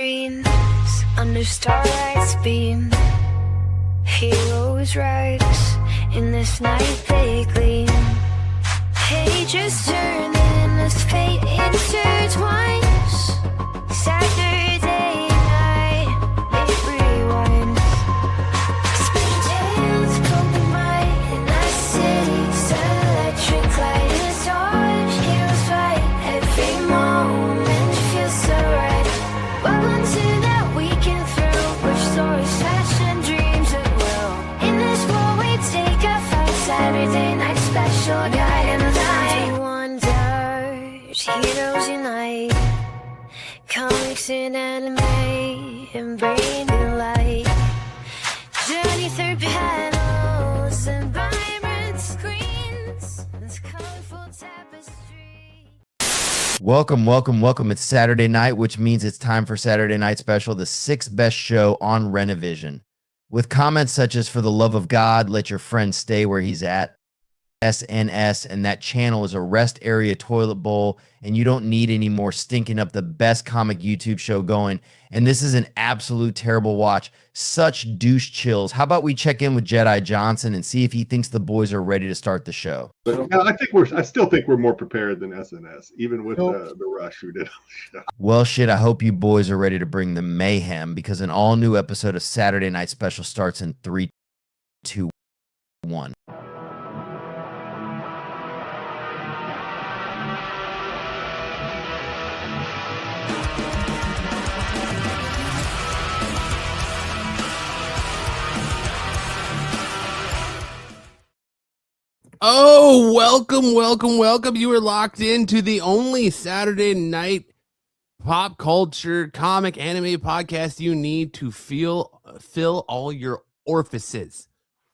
screens under starlight's beam. Heroes rise in this night they gleam. Pages turning as fate intertwines. Saturday night it rewinds. Spinning tales poke the mind in that city's electric light is torch. Heroes fight every moment feels so right. Welcome to that weekend thrill where stories fashion dreams at will. In this world we take a fight. Saturday night special guide in the night. Wonders, heroes unite. Comics and anime and bring new light. Journey through panels and vibrant screens. This colorful tapestry. Welcome. It's Saturday night, which means it's time for Saturday Night Special, the 6th best show on Renovision. With comments such as, "For the love of God, let your friend stay where he's at," SNS, and that channel is a rest area toilet bowl, and you don't need any more stinking up the best comic YouTube show going. And this is an absolute terrible watch. Such douche chills. How about we check in with Jedi Johnson and see if he thinks the boys are ready to start the show? But I still think we're more prepared than SNS, even with the rush who did on the show. Well, shit, I hope you boys are ready to bring the mayhem, because an all-new episode of Saturday Night Special starts in 3, 2, 1. Oh, welcome. You are locked into the only Saturday night pop culture, comic, anime podcast you need to fill all your orifices.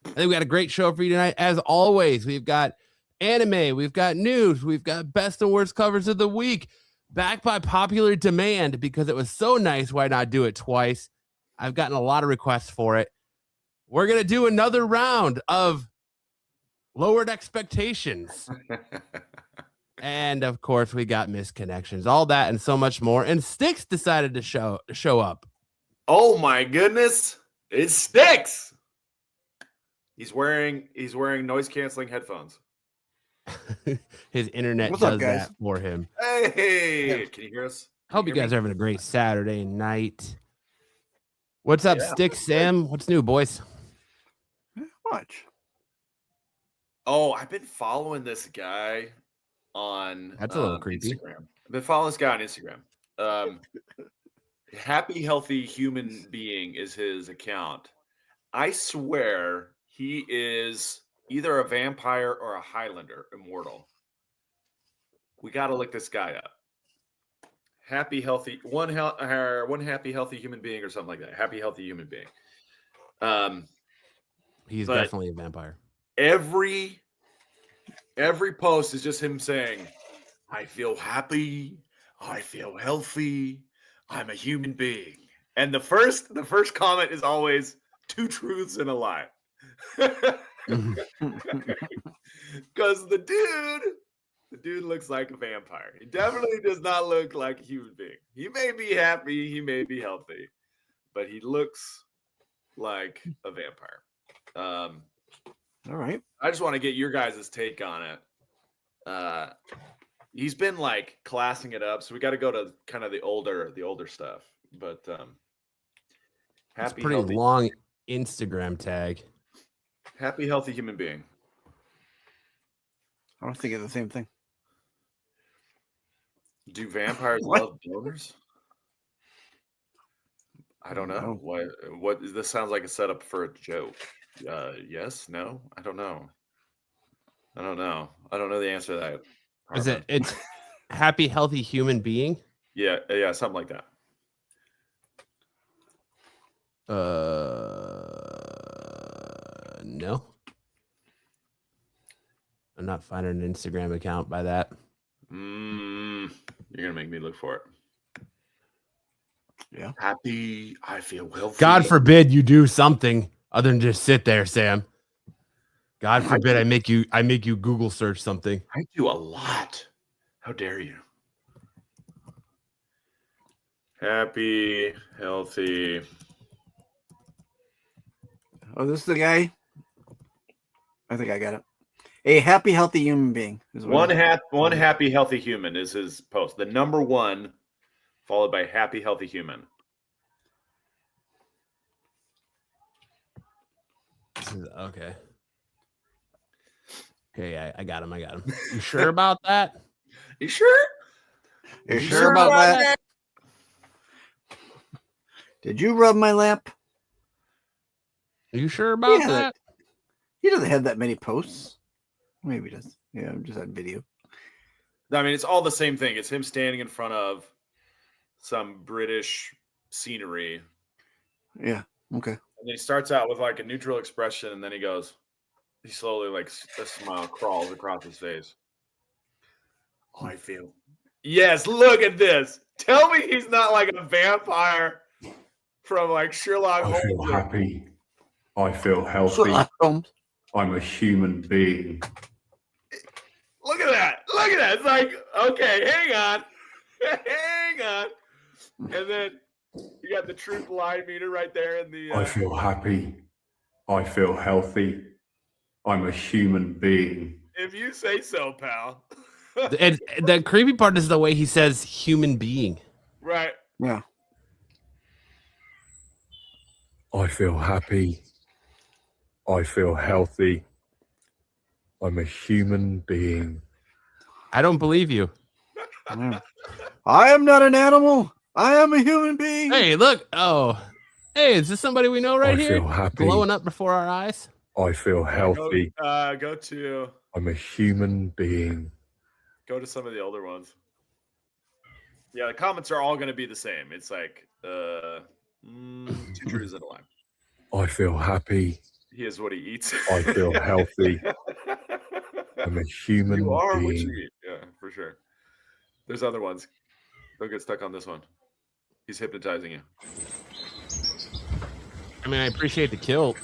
I think we got a great show for you tonight. As always, we've got anime, we've got news, we've got best and worst covers of the week, backed by popular demand because it was so nice. Why not do it twice? I've gotten a lot of requests for it. We're going to do another round of lowered expectations. And of course, we got misconnections, all that and so much more. And Styx decided to show up. Oh my goodness, it's Styx. He's wearing noise canceling headphones. His internet What's does up, guys? that for him. Hey, can you hear us? Hope you guys are having a great Saturday night. What's up, Yeah. Styx, Sam? What's new, boys? Much. Oh, I've been following this guy on That's a little creepy. Instagram. I've been following this guy on Instagram. Happy Healthy Human Being is his account. I swear he is either a vampire or a Highlander, immortal. We got to look this guy up. Happy Healthy one happy healthy human being or something like that. Happy Healthy Human Being. He's but definitely a vampire. Every post is just him saying, "I feel happy, I feel healthy, I'm a human being." And the first comment is always 2 truths and a lie. Because the dude looks like a vampire. He definitely does not look like a human being. He may be happy, he may be healthy, but he looks like a vampire. All right. I just want to get your guys' take on it. He's been like classing it up, so we got to go to kind of the older stuff. But It's a pretty long Instagram tag. Happy healthy human being. I don't think it's the same thing. Do vampires What? love boners? I don't know. What this sounds like a setup for a joke. Yes, no, I don't know. I don't know the answer to that. Is it? It's happy, healthy human being. Yeah, something like that. No. I'm not finding an Instagram account by that. You're gonna make me look for it. Yeah. Happy, I feel healthy. God forbid you do something other than just sit there, Sam. God forbid I make you Google search something. I do a lot. How dare you? Happy, healthy. Oh, this is the guy. I think I got it. A happy, healthy human being. Is what it is. One happy, healthy human is his post. The number one, followed by happy, healthy human. Okay. Okay, I got him. You sure about that? You sure? You sure about that? Did you rub my lap? Are you sure about that? He doesn't have that many posts. Maybe he does. Yeah, I'm just on video. I mean, it's all the same thing. It's him standing in front of some British scenery. Yeah. Okay. And then he starts out with like a neutral expression, and then he slowly, like, a smile crawls across his face. Oh, I feel. Yes, look at this. Tell me he's not like a vampire from like Sherlock Holmes. I feel happy. I feel healthy. Sherlock Holmes. I'm a human being. Look at that. Look at that. It's like, okay, hang on. Hang on. And then you got the truth lie meter right there in the. I feel happy. I feel healthy. I'm a human being. If you say so, pal. And the creepy part is the way he says human being. Right. Yeah. I feel happy. I feel healthy. I'm a human being. I don't believe you. Yeah. I am not an animal. I am a human being. Hey, look. Oh. Hey, is this somebody we know right I here? feel happy. Blowing up before our eyes? I feel healthy. Go to I'm a human being. some of the older ones. Yeah, the comments are all going to be the same. It's like, 2 truths and a lie. I feel happy. He is what he eats. I feel healthy. I'm a human You are what being. you eat. Yeah, for sure. There's other ones. Don't get stuck on this one. He's hypnotizing you. I mean, I appreciate the kill.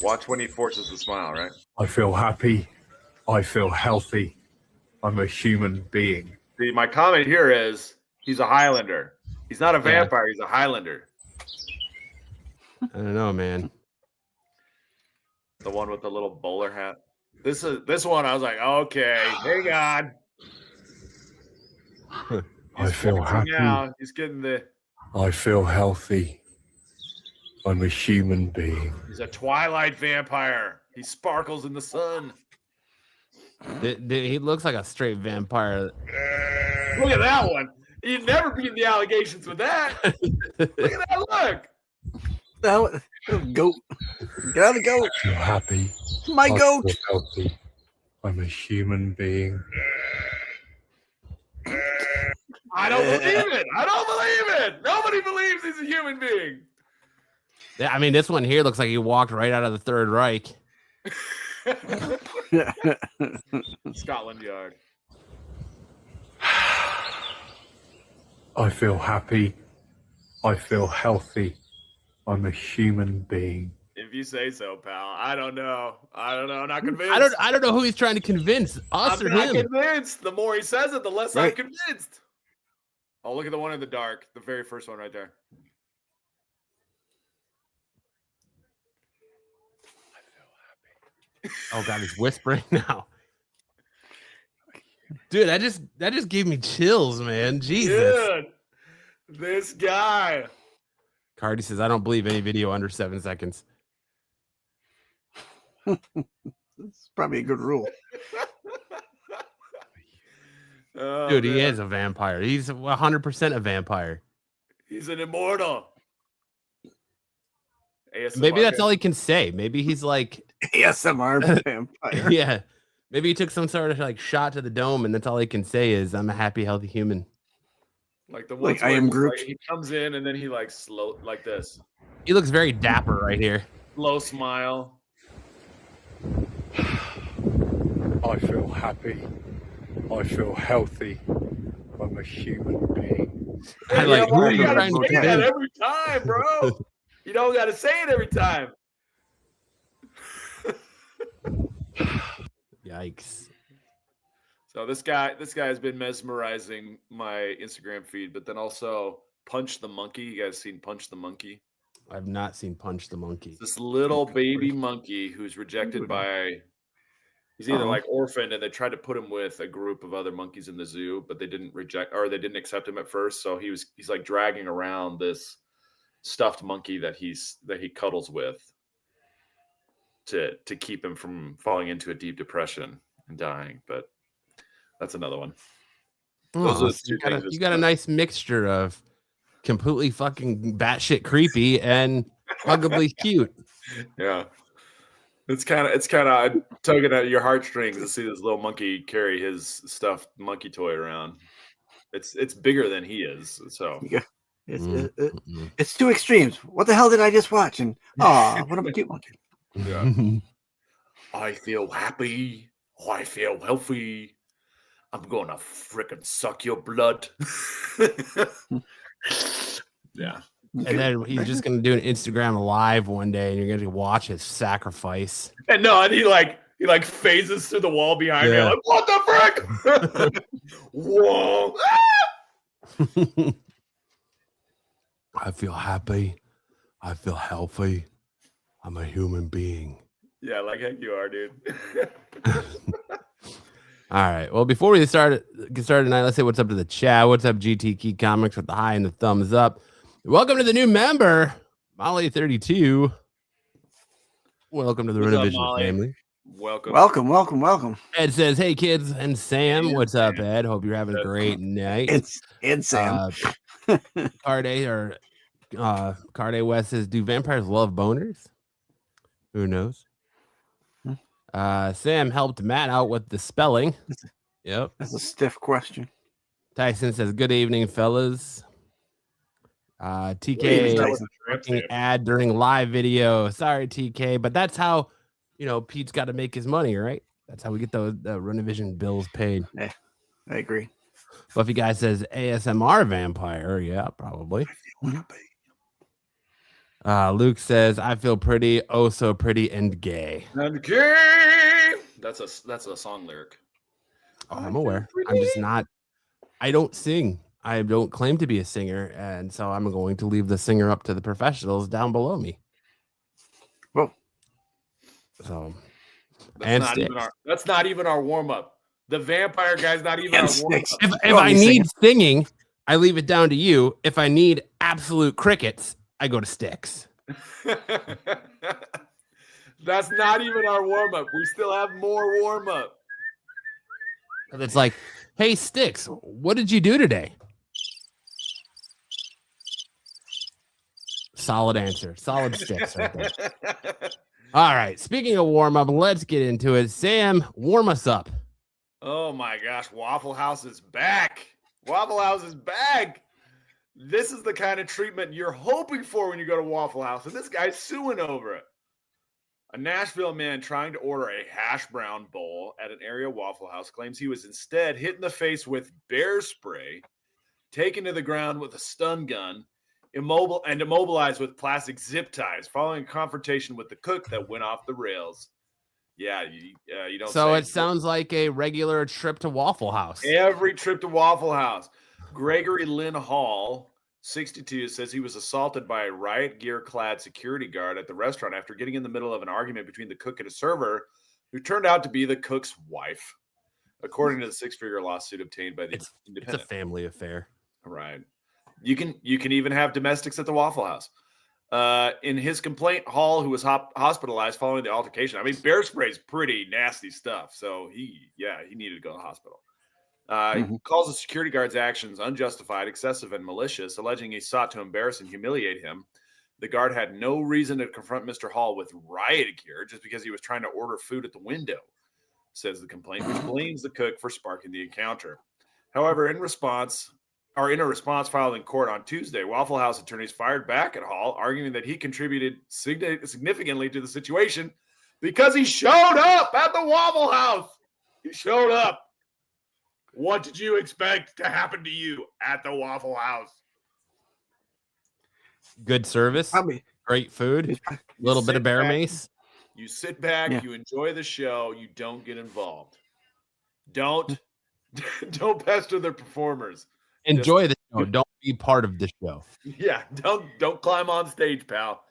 Watch when he forces the smile, right? I feel happy. I feel healthy. I'm a human being. See, my comment here is he's a Highlander. He's not a vampire. He's a Highlander. I don't know, man. The one with the little bowler hat. This one, I was like, okay, hang on. I feel happy. Now he's getting the. I feel healthy. I'm a human being. He's a Twilight vampire. He sparkles in the sun. He looks like a straight vampire. Look at that one. You'd never beat the allegations with that. Look at that look. No, goat. Get out of the goat. I feel happy. My I goat. feel healthy. I'm a human being. I don't believe it. I don't believe it. Nobody believes he's a human being. Yeah, I mean, this one here looks like he walked right out of the Third Reich. Scotland Yard. I feel happy. I feel healthy. I'm a human being. If you say so, pal. I don't know. I'm not convinced. I don't know who he's trying to convince, us I'm or not him. convinced. The more he says it, the less I'm Right. convinced. Oh, look at the one in the dark. The very first one right there. Oh God, he's whispering now. Dude, that just gave me chills, man. Jesus. Dude, this guy. Cardi says, I don't believe any video under 7 seconds. It's probably a good rule. Oh, Dude, he man. is a vampire. He's 100% a vampire. He's an immortal. ASMR Maybe that's guy. all he can say. Maybe he's like, ASMR vampire. yeah. Maybe he took some sort of like shot to the dome, and that's all he can say is, "I'm a happy, healthy human." Like the Like, ones I where am he, Groot. like, he comes in and then he like slow like this. He looks very dapper right here. Slow smile. I feel happy. I feel healthy. I'm a human being. I You like, know who why are you you gotta trying to say that convince? every time, bro. You don't gotta say it every time. Yikes. So this guy has been mesmerizing my Instagram feed, but then also Punch the Monkey. You guys seen Punch the Monkey? I've not seen Punch the Monkey. This little baby monkey who's rejected by. He's either like orphaned, and they tried to put him with a group of other monkeys in the zoo, but they didn't accept him at first. So he's like dragging around this stuffed monkey that he cuddles with to keep him from falling into a deep depression and dying. But that's another one. Those are the two things. You got a nice mixture of completely fucking batshit creepy and huggably cute. Yeah. It's kind of tugging at your heartstrings to see this little monkey carry his stuffed monkey toy around. It's bigger than he is. So it's two extremes. What the hell did I just watch? And what a cute monkey. Yeah. I feel happy. I feel healthy. I'm gonna frickin' suck your blood. Yeah. And then he's just gonna do an Instagram live one day, and you're gonna watch his sacrifice. And he phases through the wall behind me. Like, what the frick? Whoa! I feel happy. I feel healthy. I'm a human being. Yeah, like heck you are, dude. All right. Well, before we get started tonight, let's say what's up to the chat. What's up, GT Geek Comics with the high and the thumbs up. Welcome to the new member, Molly32. Welcome to the Renovision family. Welcome. Ed says, "Hey kids," and Sam, what's up, Ed? Hope you're having a great night. It's Sam. Carde West says, "Do vampires love boners? Who knows?" Sam helped Matt out with the spelling. Yep, that's a stiff question. Tyson says, "Good evening, fellas." TK working ad during live video. Sorry, TK, but that's how Pete's got to make his money, right? That's how we get the Renovision bills paid. Yeah, I agree. Fluffy guy says ASMR vampire. Yeah, probably. Luke says, "I feel pretty, oh so pretty and gay." And gay. That's a song lyric. Oh, I'm aware. I'm just not. I don't sing. I don't claim to be a singer, and so I'm going to leave the singer up to the professionals down below me. Whoa. So that's not even our warm up. The vampire guy's not even our warm up. If I need singing, I leave it down to you. If I need absolute crickets, I go to Sticks. That's not even our warm up. We still have more warm up. It's like, "Hey Sticks, what did you do today?" Solid answer. Solid Sticks right there. All right. Speaking of warm up, let's get into it. Sam, warm us up. Oh my gosh, Waffle House is back. Waffle House is back. This is the kind of treatment you're hoping for when you go to Waffle House, and this guy's suing over it. A Nashville man trying to order a hash brown bowl at an area Waffle House claims he was instead hit in the face with bear spray, taken to the ground with a stun gun, immobilized with plastic zip ties, following a confrontation with the cook that went off the rails. Yeah, you don't. So it sounds like a regular trip to Waffle House. Every trip to Waffle House. Gregory Lynn Hall, 62, says he was assaulted by a riot gear-clad security guard at the restaurant after getting in the middle of an argument between the cook and a server, who turned out to be the cook's wife, according to the six-figure lawsuit obtained by the Independent. It's a family affair, right? You can even have domestics at the Waffle House. In his complaint, Hall, who was hospitalized following the altercation. I mean, bear spray is pretty nasty stuff, so he needed to go to the hospital. He calls the security guard's actions unjustified, excessive, and malicious, alleging he sought to embarrass and humiliate him. The guard had no reason to confront Mr. Hall with riot gear just because he was trying to order food at the window, says the complaint, which blames the cook for sparking the encounter. However, in a response filed in court on Tuesday, Waffle House attorneys fired back at Hall, arguing that he contributed significantly to the situation because he showed up at the Waffle House. He showed up. What did you expect to happen to you at the Waffle House? Good service, great food, a little bit of bear mace. You sit back, you enjoy the show, you don't get involved. Don't Don't pester their performers. Enjoy the show. Don't be part of the show. Yeah, don't climb on stage, pal.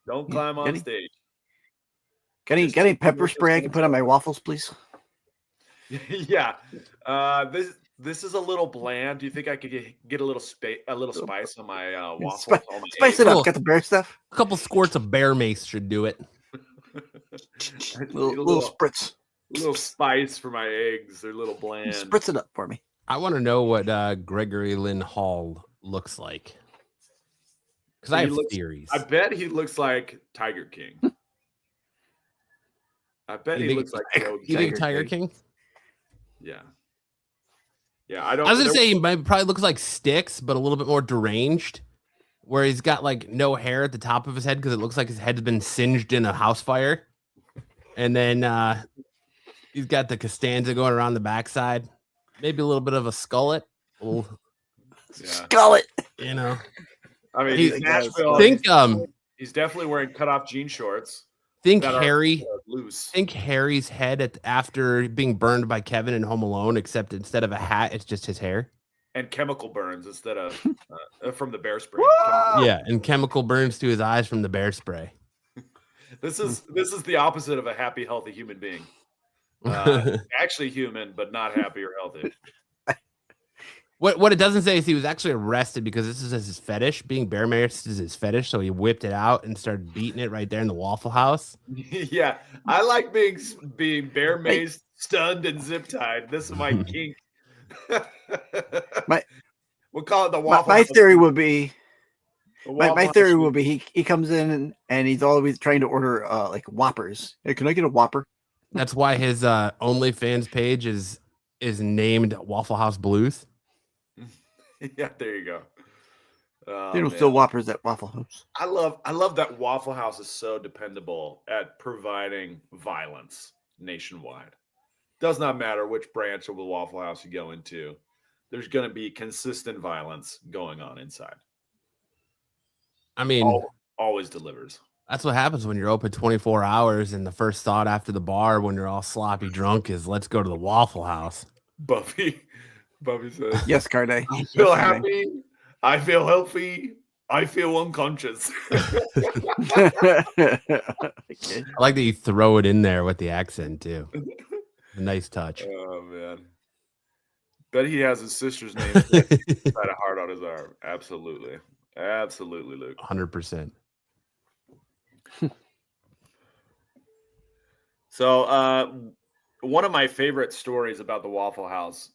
Don't climb on stage. Got any pepper spray I can put on my waffles, please? Yeah. This is a little bland. Do you think I could get a little spice on my waffles? on my Spice it eggs? up. Got the bear stuff. A couple squirts of bear mace should do it. Little spritz. A little spice for my eggs. They're a little bland. Spritz it up for me. I want to know what Gregory Lynn Hall looks like. Because I have theories. I bet he looks like Tiger King. I bet he looks like you think Tiger King? Yeah. Yeah, I was gonna say he probably looks like Styx, but a little bit more deranged, where he's got like no hair at the top of his head because it looks like his head's been singed in a house fire, and then he's got the Costanza going around the backside, maybe a little bit of a skullet. Skullet. You know, I mean, he's Nashville. He's definitely wearing cutoff jean shorts. Think that Harry. are loose. Think Harry's head after being burned by Kevin in Home Alone, except instead of a hat, it's just his hair. And chemical burns instead of from the bear spray. Yeah, and chemical burns to his eyes from the bear spray. This is the opposite of a happy, healthy human being. Actually human, but not happy or healthy. What it doesn't say is he was actually arrested because this is his fetish. Being bear maced is his fetish, so he whipped it out and started beating it right there in the Waffle House. Yeah, I like being bear maced, stunned, and zip tied. This is my kink. We'll call it the Waffle My House. theory would be. My theory would be he comes in and he's always trying to order like Whoppers. Hey, can I get a Whopper? That's why his OnlyFans page is named Waffle House Blues. Yeah, there you go. They don't sell Whoppers at Waffle House. I love that Waffle House is so dependable at providing violence nationwide. Does not matter which branch of the Waffle House you go into. There's going to be consistent violence going on inside. I mean, always delivers. That's what happens when you're open 24 hours and the first thought after the bar when you're all sloppy drunk is let's go to the Waffle House. Buffy says, yes, Carday. I feel happy. I feel healthy. I feel unconscious. I like that you throw it in there with the accent too. A nice touch. Oh man. Bet he has his sister's name had a heart on his arm. Absolutely. Absolutely, Luke. 100%. So one of my favorite stories about the Waffle House,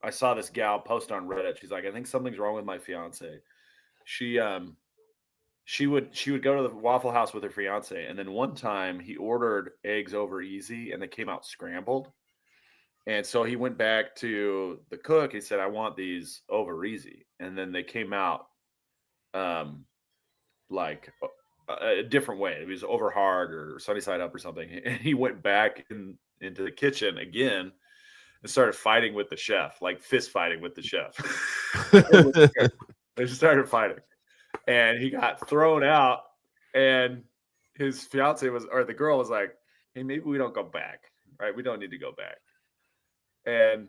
I saw this gal post on Reddit. She's like, I think something's wrong with my fiance. She would go to the Waffle House with her fiance, and then one time he ordered eggs over easy and they came out scrambled. And so he went back to the cook. He said, I want these over easy. And then they came out like a different way. It was over hard or sunny side up or something. And he went back into the kitchen again and started fighting with the chef, like fist fighting with the chef. They started fighting. And he got thrown out. And his fiance the girl was like, hey, maybe we don't go back, right? We don't need to go back. And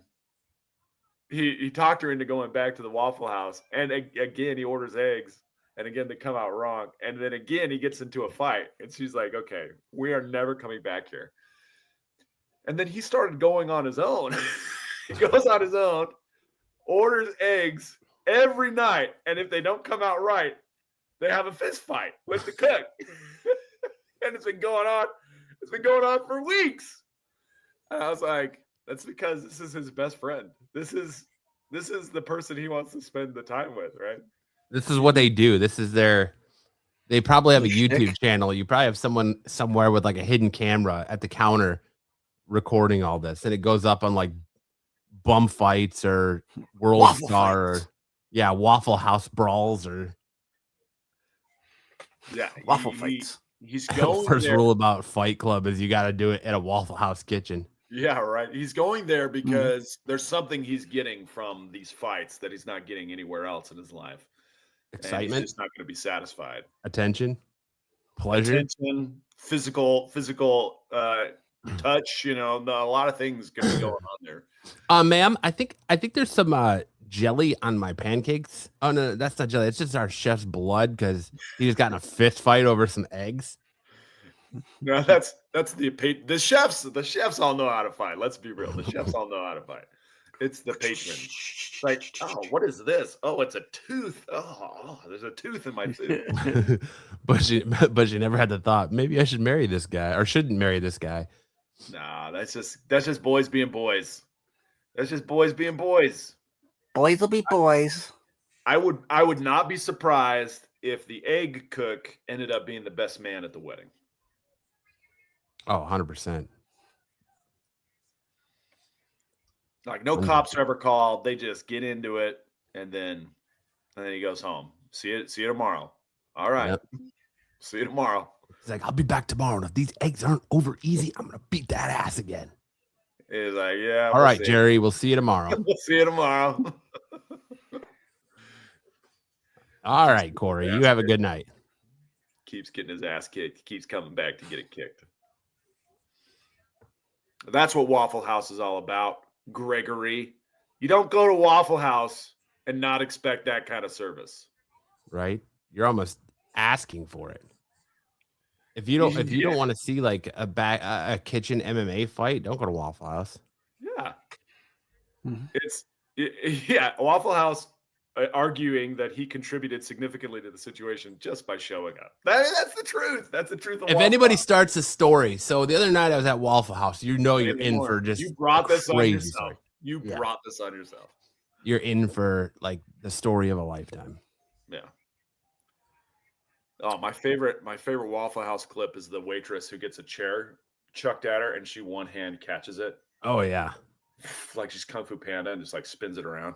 he talked her into going back to the Waffle House. And again, he orders eggs. And again, they come out wrong. And then again, he gets into a fight. And she's like, okay, we are never coming back here. And then he started going on his own. He goes on his own, orders eggs every night. And if they don't come out right, they have a fist fight with the cook. And it's been going on. It's been going on for weeks. And I was like, that's because this is his best friend. This is the person he wants to spend the time with, right? This is what they do. They probably have a YouTube channel. You probably have someone somewhere with like a hidden camera at the counter recording all this. And it goes up on like Bum Fights or World Waffle Star Fights. or Waffle House Brawls or Waffle Fights. He's the going first there. rule about Fight Club is you got to do it at a Waffle House kitchen. Yeah, right. He's going there because there's something he's getting from these fights that he's not getting anywhere else in his life. And Excitement, he's just not going to be satisfied. attention, pleasure. Attention, physical touch. A lot of things gonna be going on there. Ma'am, I think there's some jelly on my pancakes. Oh no, that's not jelly. It's just our chef's blood because he just got in a fist fight over some eggs. No, that's the chefs. The chefs all know how to fight. Let's be real. The chefs all know how to fight. It's the patron. It's like, oh, what is this? Oh, it's a tooth. Oh, there's a tooth in my tooth. but she never had the thought, maybe I should marry this guy or shouldn't marry this guy. Nah, that's just boys being boys. That's just boys being boys. Boys will be boys. I would not be surprised if the egg cook ended up being the best man at the wedding. Oh, 100%. Like no cops are ever called. They just get into it, and then he goes home. See you tomorrow. All right. Yep. See you tomorrow. He's like, I'll be back tomorrow. And if these eggs aren't over easy, I'm gonna beat that ass again. He's like, yeah. All right, Jerry. We'll see you tomorrow. We'll see you tomorrow. All right, Corey. You have a good night. Keeps getting his ass kicked. Keeps coming back to get it kicked. That's what Waffle House is all about, Gregory. You don't go to Waffle House and not expect that kind of service. Right? You're almost asking for it. If you don't want to see like a kitchen MMA fight, don't go to Waffle House. Yeah. Mm-hmm. Waffle House arguing that he contributed significantly to the situation just by showing up. That's the truth. That's the truth. If anybody starts a story, so the other night I was at Waffle House, you're in for just you brought this on yourself. Story. You brought this on yourself. You're in for like the story of a lifetime. Yeah. Oh, my favorite Waffle House clip is the waitress who gets a chair chucked at her and she one hand catches it. Oh yeah. Like she's Kung Fu Panda and just like spins it around.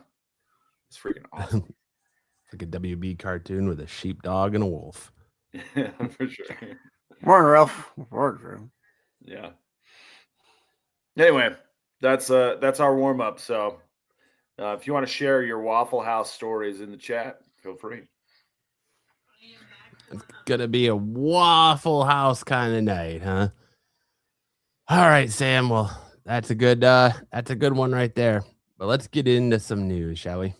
It's freaking awesome. Like a WB cartoon with a sheepdog and a wolf. Yeah, for sure. Morning, Ralph. Morning. Yeah. Anyway, that's our warm up. So, if you want to share your Waffle House stories in the chat, feel free. It's gonna be a Waffle House kind of night, huh? All right, Sam. Well, that's a good one right there. But let's get into some news, shall we?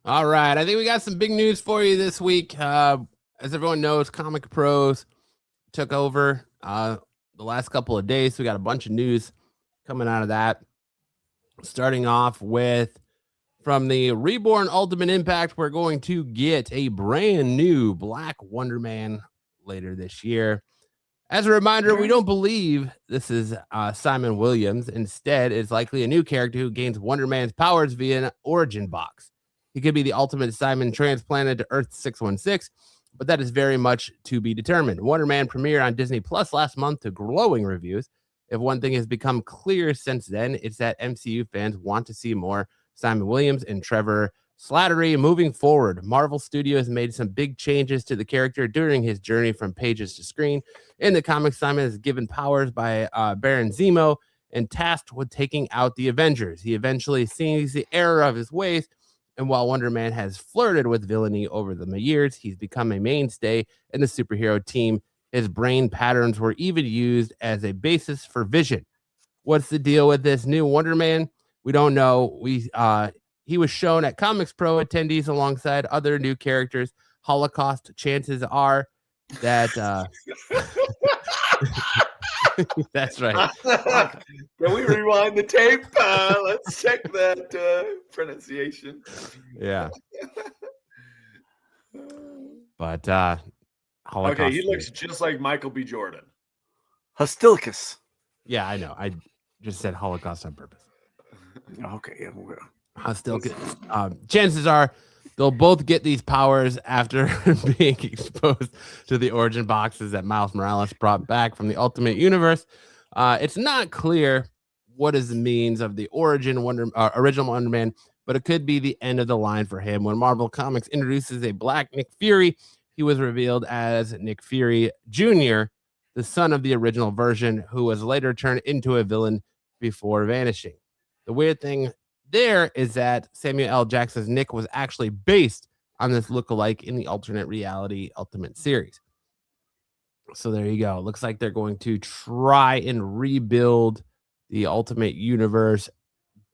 All right, I think we got some big news for you this week. As everyone knows, ComicsPRO took over the last couple of days. So we got a bunch of news coming out of that. Starting off with from the Reborn Ultimate Impact, we're going to get a brand new Black Wonder Man later this year. As a reminder, we don't believe this is Simon Williams. Instead, it's likely a new character who gains Wonder Man's powers via an origin box. He could be the ultimate Simon transplanted to Earth 616, but that is very much to be determined. Wonder Man premiered on Disney Plus last month to glowing reviews. If one thing has become clear since then, it's that MCU fans want to see more Simon Williams and Trevor Slattery moving forward. Marvel Studios made some big changes to the character during his journey from pages to screen. In the comics, Simon is given powers by Baron Zemo and tasked with taking out the Avengers. He eventually sees the error of his ways, and while Wonder Man has flirted with villainy over the years, he's become a mainstay in the superhero team. His brain patterns were even used as a basis for Vision. What's the deal with this new Wonder Man? We don't know. He was shown at ComicsPRO attendees alongside other new characters. Holocaust, chances are that that's right. Can we rewind the tape? Let's check that pronunciation. Yeah. But Holocaust. Okay, he looks just like Michael B. Jordan. Hostilkus. Yeah, I know. I just said Holocaust on purpose. Okay, yeah, Hostilkus. Chances are they'll both get these powers after being exposed to the origin boxes that Miles Morales brought back from the Ultimate Universe. It's not clear what is the means of the original Wonder Man, but it could be the end of the line for him. When Marvel Comics introduces a black Nick Fury, he was revealed as Nick Fury Jr., the son of the original version, who was later turned into a villain before vanishing. The weird thing there is that Samuel L. Jackson's Nick was actually based on this lookalike in the alternate reality Ultimate series. So there you go. Looks like they're going to try and rebuild the Ultimate Universe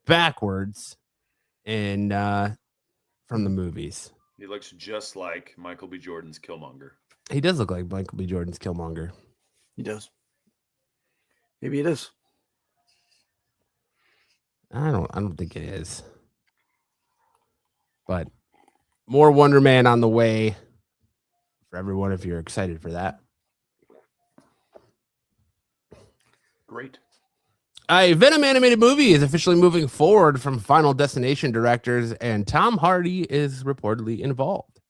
backwards and from the movies. He looks just like Michael B. Jordan's Killmonger. He does look like Michael B. Jordan's Killmonger. He does. Maybe it is. I don't think it is. But more Wonder Man on the way for everyone if you're excited for that. Great. A Venom animated movie is officially moving forward from Final Destination directors, and Tom Hardy is reportedly involved.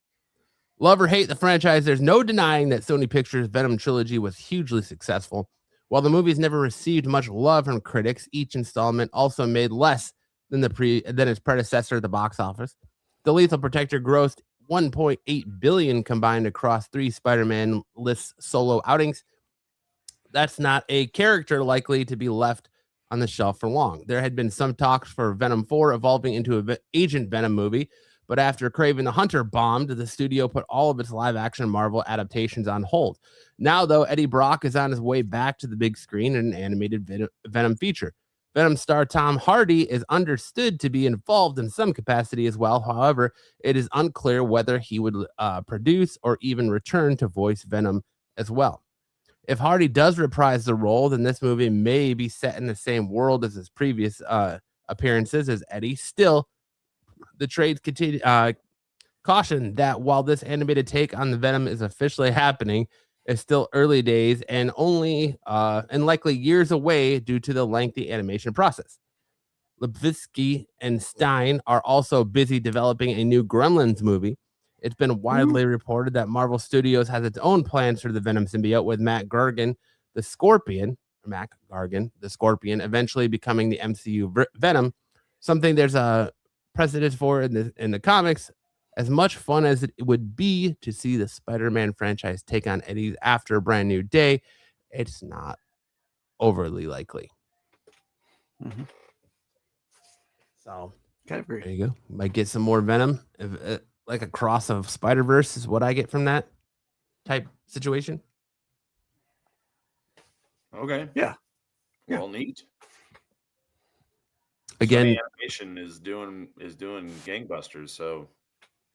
Love or hate the franchise, there's no denying that Sony Pictures' Venom trilogy was hugely successful. While the movies never received much love from critics, each installment also made less than its predecessor at the box office. The Lethal Protector grossed $1.8 billion combined across 3 Spider-Man-less solo outings. That's not a character likely to be left on the shelf for long. There had been some talks for Venom 4 evolving into an Agent Venom movie, but after Kraven the Hunter bombed, the studio put all of its live-action Marvel adaptations on hold. Now, though, Eddie Brock is on his way back to the big screen in an animated Venom feature. Venom star Tom Hardy is understood to be involved in some capacity as well. However, it is unclear whether he would produce or even return to voice Venom as well. If Hardy does reprise the role, then this movie may be set in the same world as his previous appearances as Eddie. Still, the trades continue caution that while this animated take on the Venom is officially happening, it's still early days and only and likely years away due to the lengthy animation process. Levitsky and Stein are also busy developing a new Gremlins movie. It's been widely reported that Marvel Studios has its own plans for the Venom symbiote, with Mac Gargan, the Scorpion, eventually becoming the MCU Venom, something there's a precedent for in the comics. As much fun as it would be to see the Spider-Man franchise take on Eddie after a brand new day, it's not overly likely. Mm-hmm. So, kind of agree. There you go. Might get some more Venom. Like a cross of Spider-Verse is what I get from that type situation. Okay. Yeah. Well, neat. Again, Sony animation is doing gangbusters, so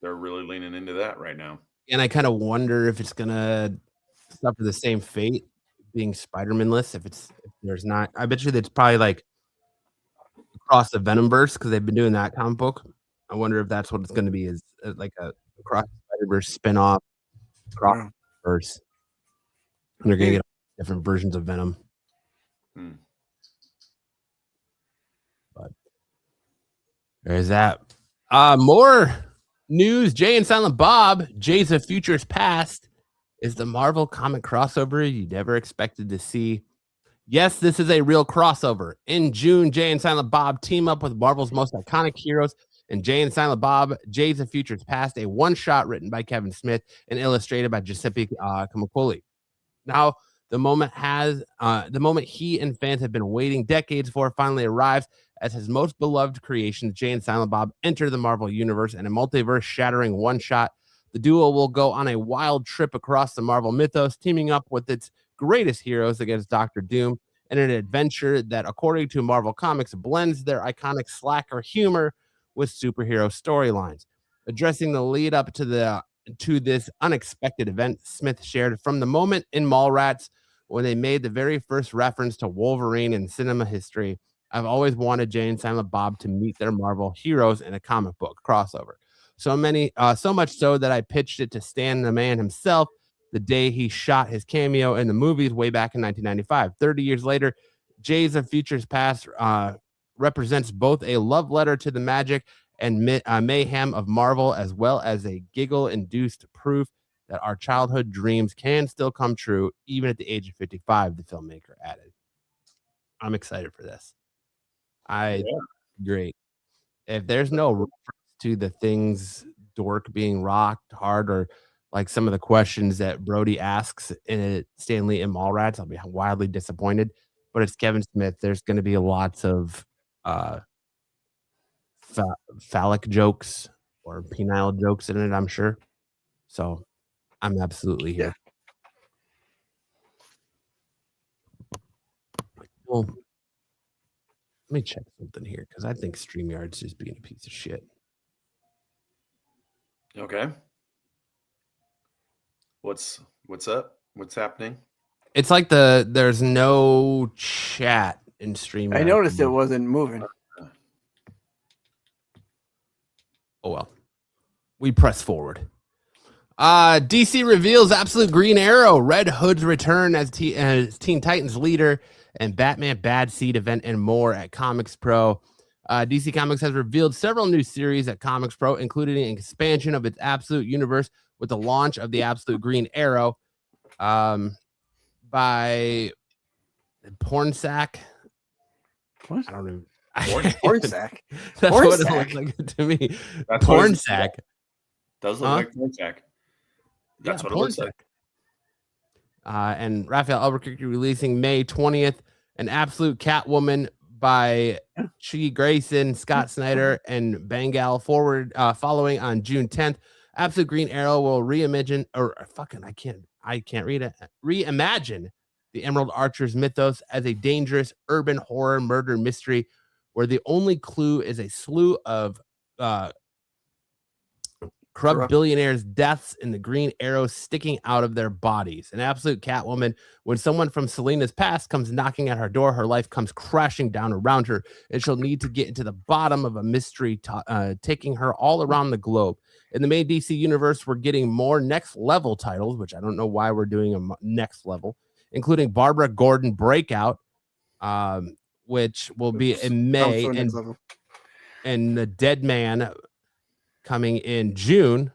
they're really leaning into that right now. And I kind of wonder if it's gonna suffer the same fate, being Spider-Man-less. If there's not, I bet you that's probably like across the Venomverse, because they've been doing that comic book. I wonder if that's what it's going to be, is like a Across the Spider-Verse spin-off, Crossverse. And they're going to get different versions of Venom. But there's that. More news. Jay and Silent Bob, Jay's of Futures Past, is the Marvel comic crossover you never expected to see. Yes, this is a real crossover. In June, Jay and Silent Bob team up with Marvel's most iconic heroes in Jay and Silent Bob, Jay's of Futures Past, a one-shot written by Kevin Smith and illustrated by Giuseppe Camacoli. Now, the moment he and fans have been waiting decades for finally arrives as his most beloved creations, Jay and Silent Bob, enter the Marvel Universe in a multiverse-shattering one-shot. The duo will go on a wild trip across the Marvel mythos, teaming up with its greatest heroes against Dr. Doom in an adventure that, according to Marvel Comics, blends their iconic slacker humor with superhero storylines. Addressing the lead up to this unexpected event, Smith shared, from the moment in Mallrats when they made the very first reference to Wolverine in cinema history, I've always wanted Jay and Silent Bob to meet their Marvel heroes in a comic book crossover. So much so that I pitched it to Stan the Man himself the day he shot his cameo in the movies way back in 1995. 30 years later, Jay's of Futures Past represents both a love letter to the magic and mayhem of Marvel, as well as a giggle-induced proof that our childhood dreams can still come true, even at the age of 55, the filmmaker added. I'm excited for this. Great. If there's no reference to the things dork being rocked hard or like some of the questions that Brody asks in Stanley and Mallrats, I'll be wildly disappointed. But it's Kevin Smith. There's going to be lots of phallic jokes or penile jokes in it, I'm sure. So I'm absolutely here. Well, let me check something here because I think StreamYard's just being a piece of shit. Okay. What's up? What's happening? It's like there's no chat in StreamYard. I noticed it wasn't moving. Oh well. We press forward. DC reveals Absolute Green Arrow, Red Hood's return as Teen Titans leader, and Batman Bad Seed event and more at ComicsPRO. DC Comics has revealed several new series at ComicsPRO, including an expansion of its Absolute universe with the launch of the Absolute Green Arrow by Pornsack. What? I don't know. Pornsack. That's Pornsack. what it looks like to me. That's what it's- Pornsack. Does look like Pornsack. That's what it looks like. And Raphael Albuquerque releasing May 20th, an Absolute Catwoman by Chi Grayson, Scott Snyder, and Bengal forward following on June 10th. Absolute Green Arrow will reimagine the Emerald Archer's mythos as a dangerous urban horror murder mystery where the only clue is a slew of corrupt billionaires' deaths and the green arrows sticking out of their bodies. An absolute Catwoman, when someone from Selena's past comes knocking at her door, her life comes crashing down around her, and she'll need to get into the bottom of a mystery taking her all around the globe. In the main DC universe, we're getting more next level titles, which I don't know why we're doing a next level, including Barbara Gordon Breakout, which will be in May, and The Dead Man coming in June.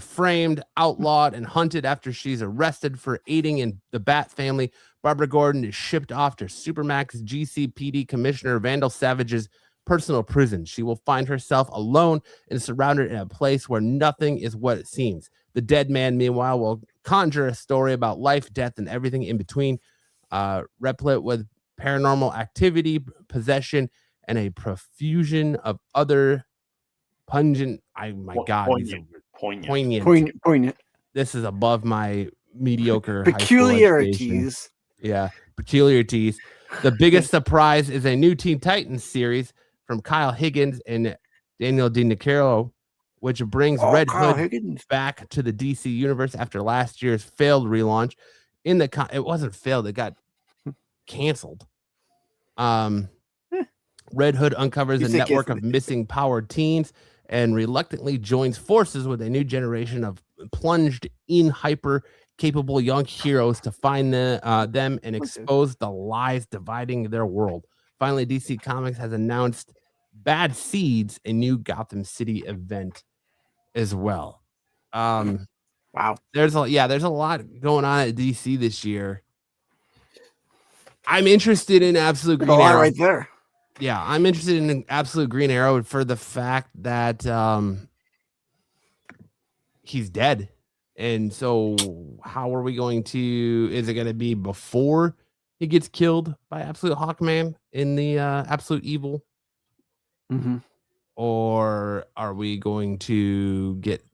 Framed, outlawed, and hunted after she's arrested for aiding in the Bat family, Barbara Gordon is shipped off to Supermax GCPD Commissioner Vandal Savage's personal prison. She will find herself alone and surrounded in a place where nothing is what it seems. The Dead Man, meanwhile, will conjure a story about life, death, and everything in between, replete with paranormal activity, possession, and a profusion of other pungent. Poignant. This is above my mediocre peculiarities. Peculiarities. The biggest surprise is a new Teen Titans series from Kyle Higgins and Daniel DiNicolo, which brings Red Hood back to the DC universe after last year's failed relaunch. It wasn't failed; it got canceled. Red Hood uncovers a network of missing powered teens and reluctantly joins forces with a new generation of plunged in hyper capable young heroes to find them and expose the lies dividing their world. Finally, DC Comics has announced Bad Seeds, a new Gotham City event as well. Wow. There's a lot going on at DC this year. I'm interested in Absolute Green Arrow right there. Yeah, I'm interested in Absolute Green Arrow for the fact that he's dead. And so how are we going to, is it going to be before he gets killed by Absolute Hawkman in the Absolute Evil? Mm-hmm. Or are we going to get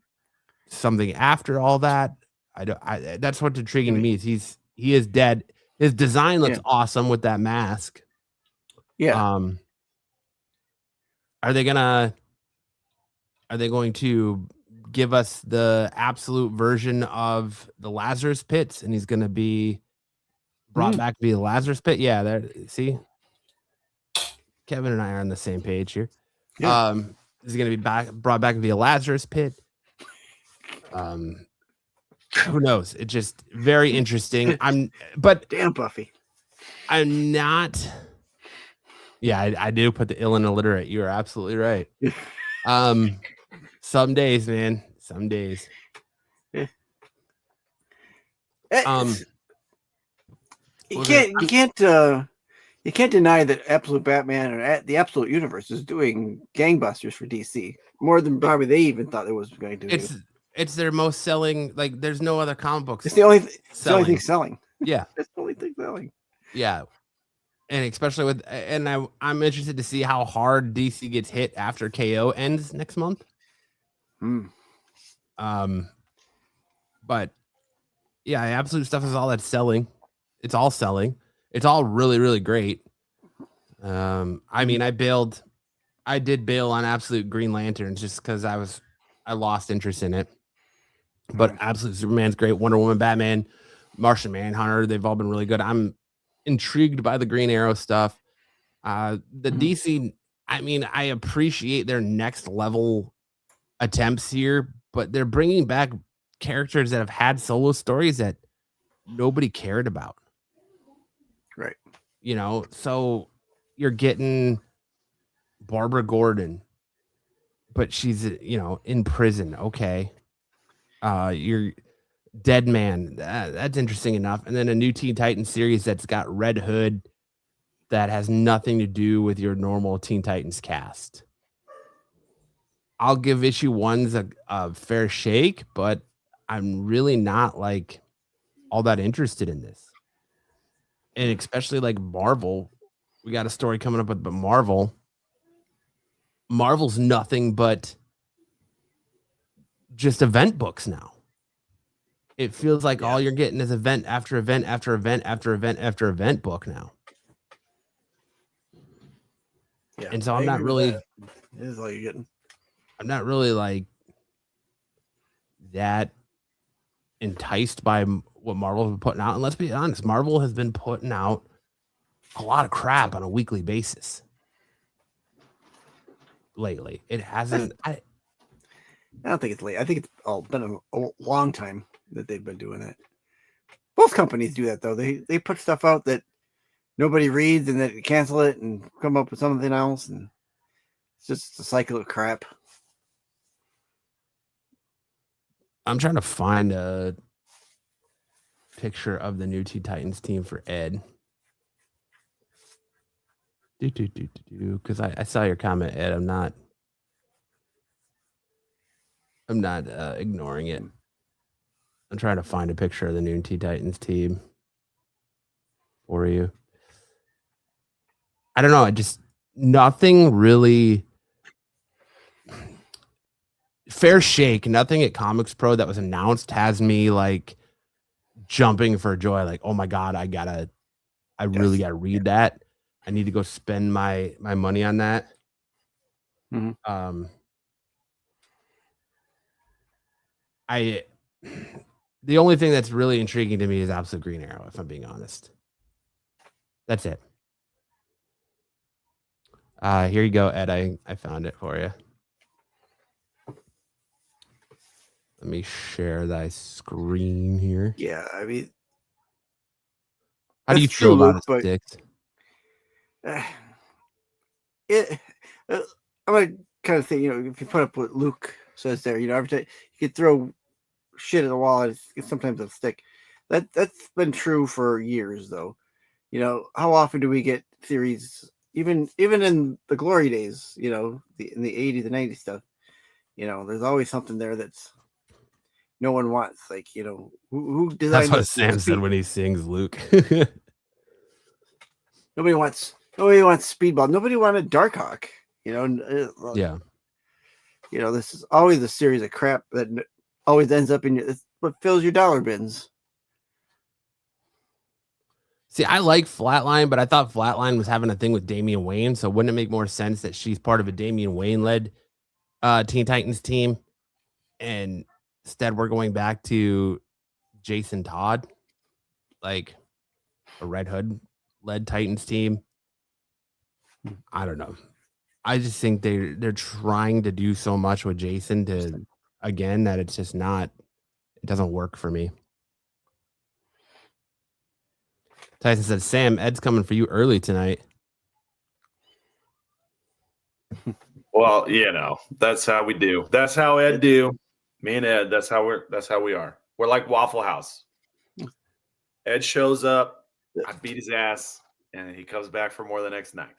something after all that? That's what's intriguing to me is he is dead. His design looks awesome with that mask. Yeah. Are they going to give us the absolute version of the Lazarus pits and he's going to be brought back to be the Lazarus pit? Yeah, there. See, Kevin and I are on the same page here. Yeah. Is he going to be brought back to be a Lazarus pit? Who knows? It's just very interesting. Damn Buffy. I'm not. Yeah, I do put the ill and illiterate. You are absolutely right. Some days, man. Some days. You can't deny that Absolute Batman or the Absolute Universe is doing gangbusters for DC. More than probably they even thought it was going to do. It's their most selling. Like, there's no other comic books. It's the only thing selling. selling. Yeah, It's the only thing selling. yeah, and especially with, and I'm interested to see how hard DC gets hit after KO ends next month. But yeah, Absolute stuff is all that's selling. It's all selling. It's all really, really great. I mean, I did bail on Absolute Green Lanterns just because I lost interest in it. But Absolute Superman's great. Wonder Woman, Batman, Martian Manhunter, they've all been really good. I'm intrigued by the Green Arrow stuff. The DC, I mean, I appreciate their next level attempts here, but they're bringing back characters that have had solo stories that nobody cared about. Right. You know, so you're getting Barbara Gordon, but she's, in prison. Okay. You're Dead Man. That's interesting enough. And then a new Teen Titans series that's got Red Hood that has nothing to do with your normal Teen Titans cast. I'll give issue 1's a fair shake, but I'm really not like all that interested in this. And especially like Marvel, we got a story coming up with Marvel's nothing but just event books now. It feels like all you're getting is event after event after event after event after event book now. Yeah. And so I'm not really, this is all you're getting. I'm not really like that enticed by what Marvel's been putting out. And let's be honest, Marvel has been putting out a lot of crap on a weekly basis lately. It hasn't. I don't think it's late. I think it's been a long time that they've been doing that. Both companies do that though. They put stuff out that nobody reads and then cancel it and come up with something else, and it's just a cycle of crap. I'm trying to find a picture of the new Teen Titans team for Ed. Because I saw your comment, Ed. I'm not ignoring it. I'm trying to find a picture of the new Teen Titans team for you. I don't know. Nothing really fair shake. Nothing at ComicsPRO that was announced has me like jumping for joy. Like, oh my God, I really gotta read that. I need to go spend my money on that. Mm-hmm. The only thing that's really intriguing to me is Absolute Green Arrow, if I'm being honest. That's it. Here you go, Ed. I found it for you. Let me share thy screen here. Yeah, I mean, how do you feel about it, Sticks? I'm gonna kind of think, if you put up what Luke says there, every time you could throw shit at the wall, and sometimes it'll stick. That's been true for years, though. How often do we get theories, even in the glory days, in the 80s and 90s stuff, there's always something there that's no one wants. Like, who designed? That's what Sam said when he sings Luke. Nobody wants Speedball. Nobody wanted Darkhawk. Yeah. This is always a series of crap that always ends up in what fills your dollar bins. See, I like Flatline, but I thought Flatline was having a thing with Damian Wayne. So wouldn't it make more sense that she's part of a Damian Wayne led Teen Titans team? And instead we're going back to Jason Todd, like a Red Hood led Titans team. I don't know. I just think they're trying to do so much with Jason that it's just not, it doesn't work for me. Tyson said, Sam, Ed's coming for you early tonight. Well, that's how we do. That's how Ed do. Me and Ed, that's how we are. We're like Waffle House. Ed shows up, I beat his ass, and he comes back for more the next night.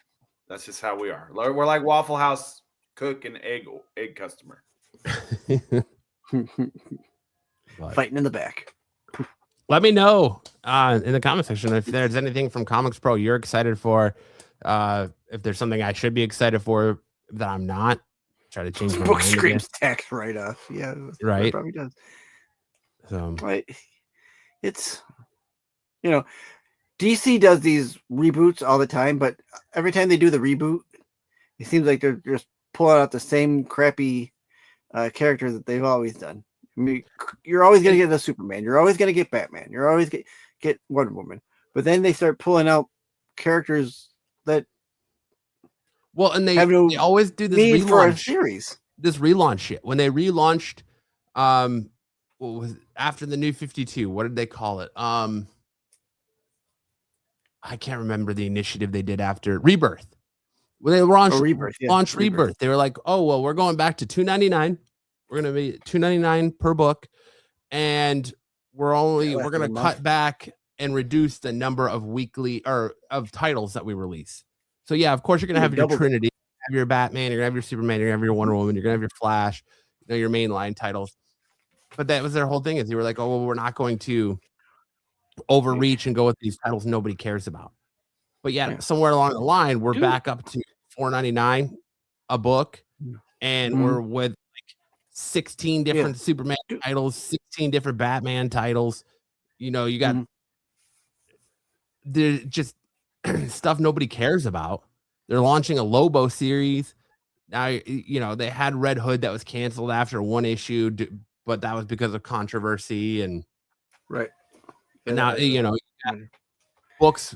That's just how we are. We're like Waffle House cook and egg customer. But Fighting in the back. let me know in the comment section if there's anything from ComicsPRO you're excited for. If there's something I should be excited for that I'm not. Try to change my Book mind again. screams tax write-off. Yeah, Right. It probably does. So Right. It's, you know, DC does these reboots all the time, but every time they do the reboot, it seems like they're just pulling out the same crappy characters that they've always done. I mean, you're always going to get the Superman. You're always going to get Batman. You're always get Wonder Woman. But then they start pulling out characters that well, and they have no always do this need for a relaunch. series. This relaunch shit. When they relaunched, what was after the New 52? What did they call it? I can't remember the initiative they did after Rebirth. When they launched Rebirth, they were like, "Oh well, we're going back to $2.99. We're gonna be $2.99 per book, and we're gonna cut back and reduce the number of weekly or of titles that we release." So yeah, of course you're gonna have your Trinity, have your Batman, you're gonna have your Superman, you're gonna have your Wonder Woman, you're gonna have your Flash, your mainline titles. But that was their whole thing, is you were like, "Oh well, we're not going to overreach and go with these titles nobody cares about." But yeah, somewhere along the line, we're back up to $4.99 a book, and we're with like 16 different Superman titles, 16 different Batman titles. You know, you got there's just stuff nobody cares about. They're launching a Lobo series. Now, you know, they had Red Hood that was canceled after one issue, but that was because of controversy and right. And now, you know, books.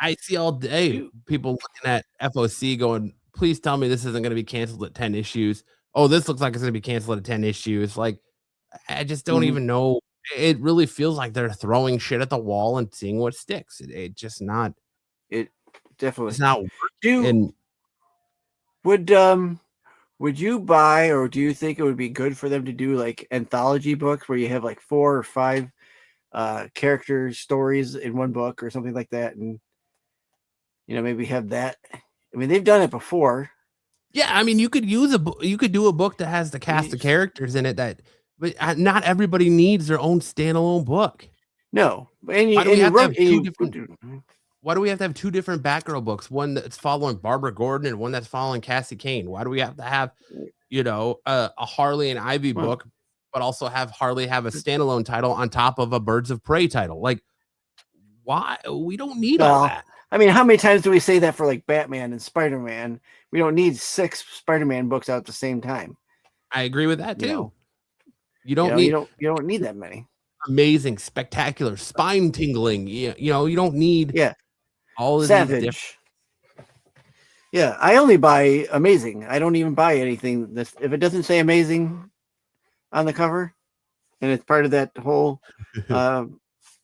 I see all day people looking at FOC going, "Please tell me this isn't going to be canceled at 10 issues. Oh, this looks like it's going to be canceled at 10 issues." Like, I just don't even know. It really feels like they're throwing shit at the wall and seeing what sticks. It just not. It definitely. It's not working. Would you buy, or do you think it would be good for them to do like anthology books where you have like 4 or 5 character stories in one book or something like that, and you know, maybe have that? I mean, they've done it before. Yeah, I mean, you could use you could do a book that has the cast of characters in it but not everybody needs their own standalone book. No, and why do we have to have two different Batgirl books? One that's following Barbara Gordon and one that's following Cassie Kane. Why do we have to have, you know, a Harley and Ivy book, but also have Harley have a standalone title on top of a Birds of Prey title? Like, why? We don't need all that. I mean, how many times do we say that for like Batman and Spider-Man? We don't need 6 Spider-Man books out at the same time. I agree with that too. You don't need that many. Amazing, spectacular, spine tingling. You know, you don't need all of Savage. Yeah, I only buy Amazing. I don't even buy anything if it doesn't say Amazing on the cover and it's part of that whole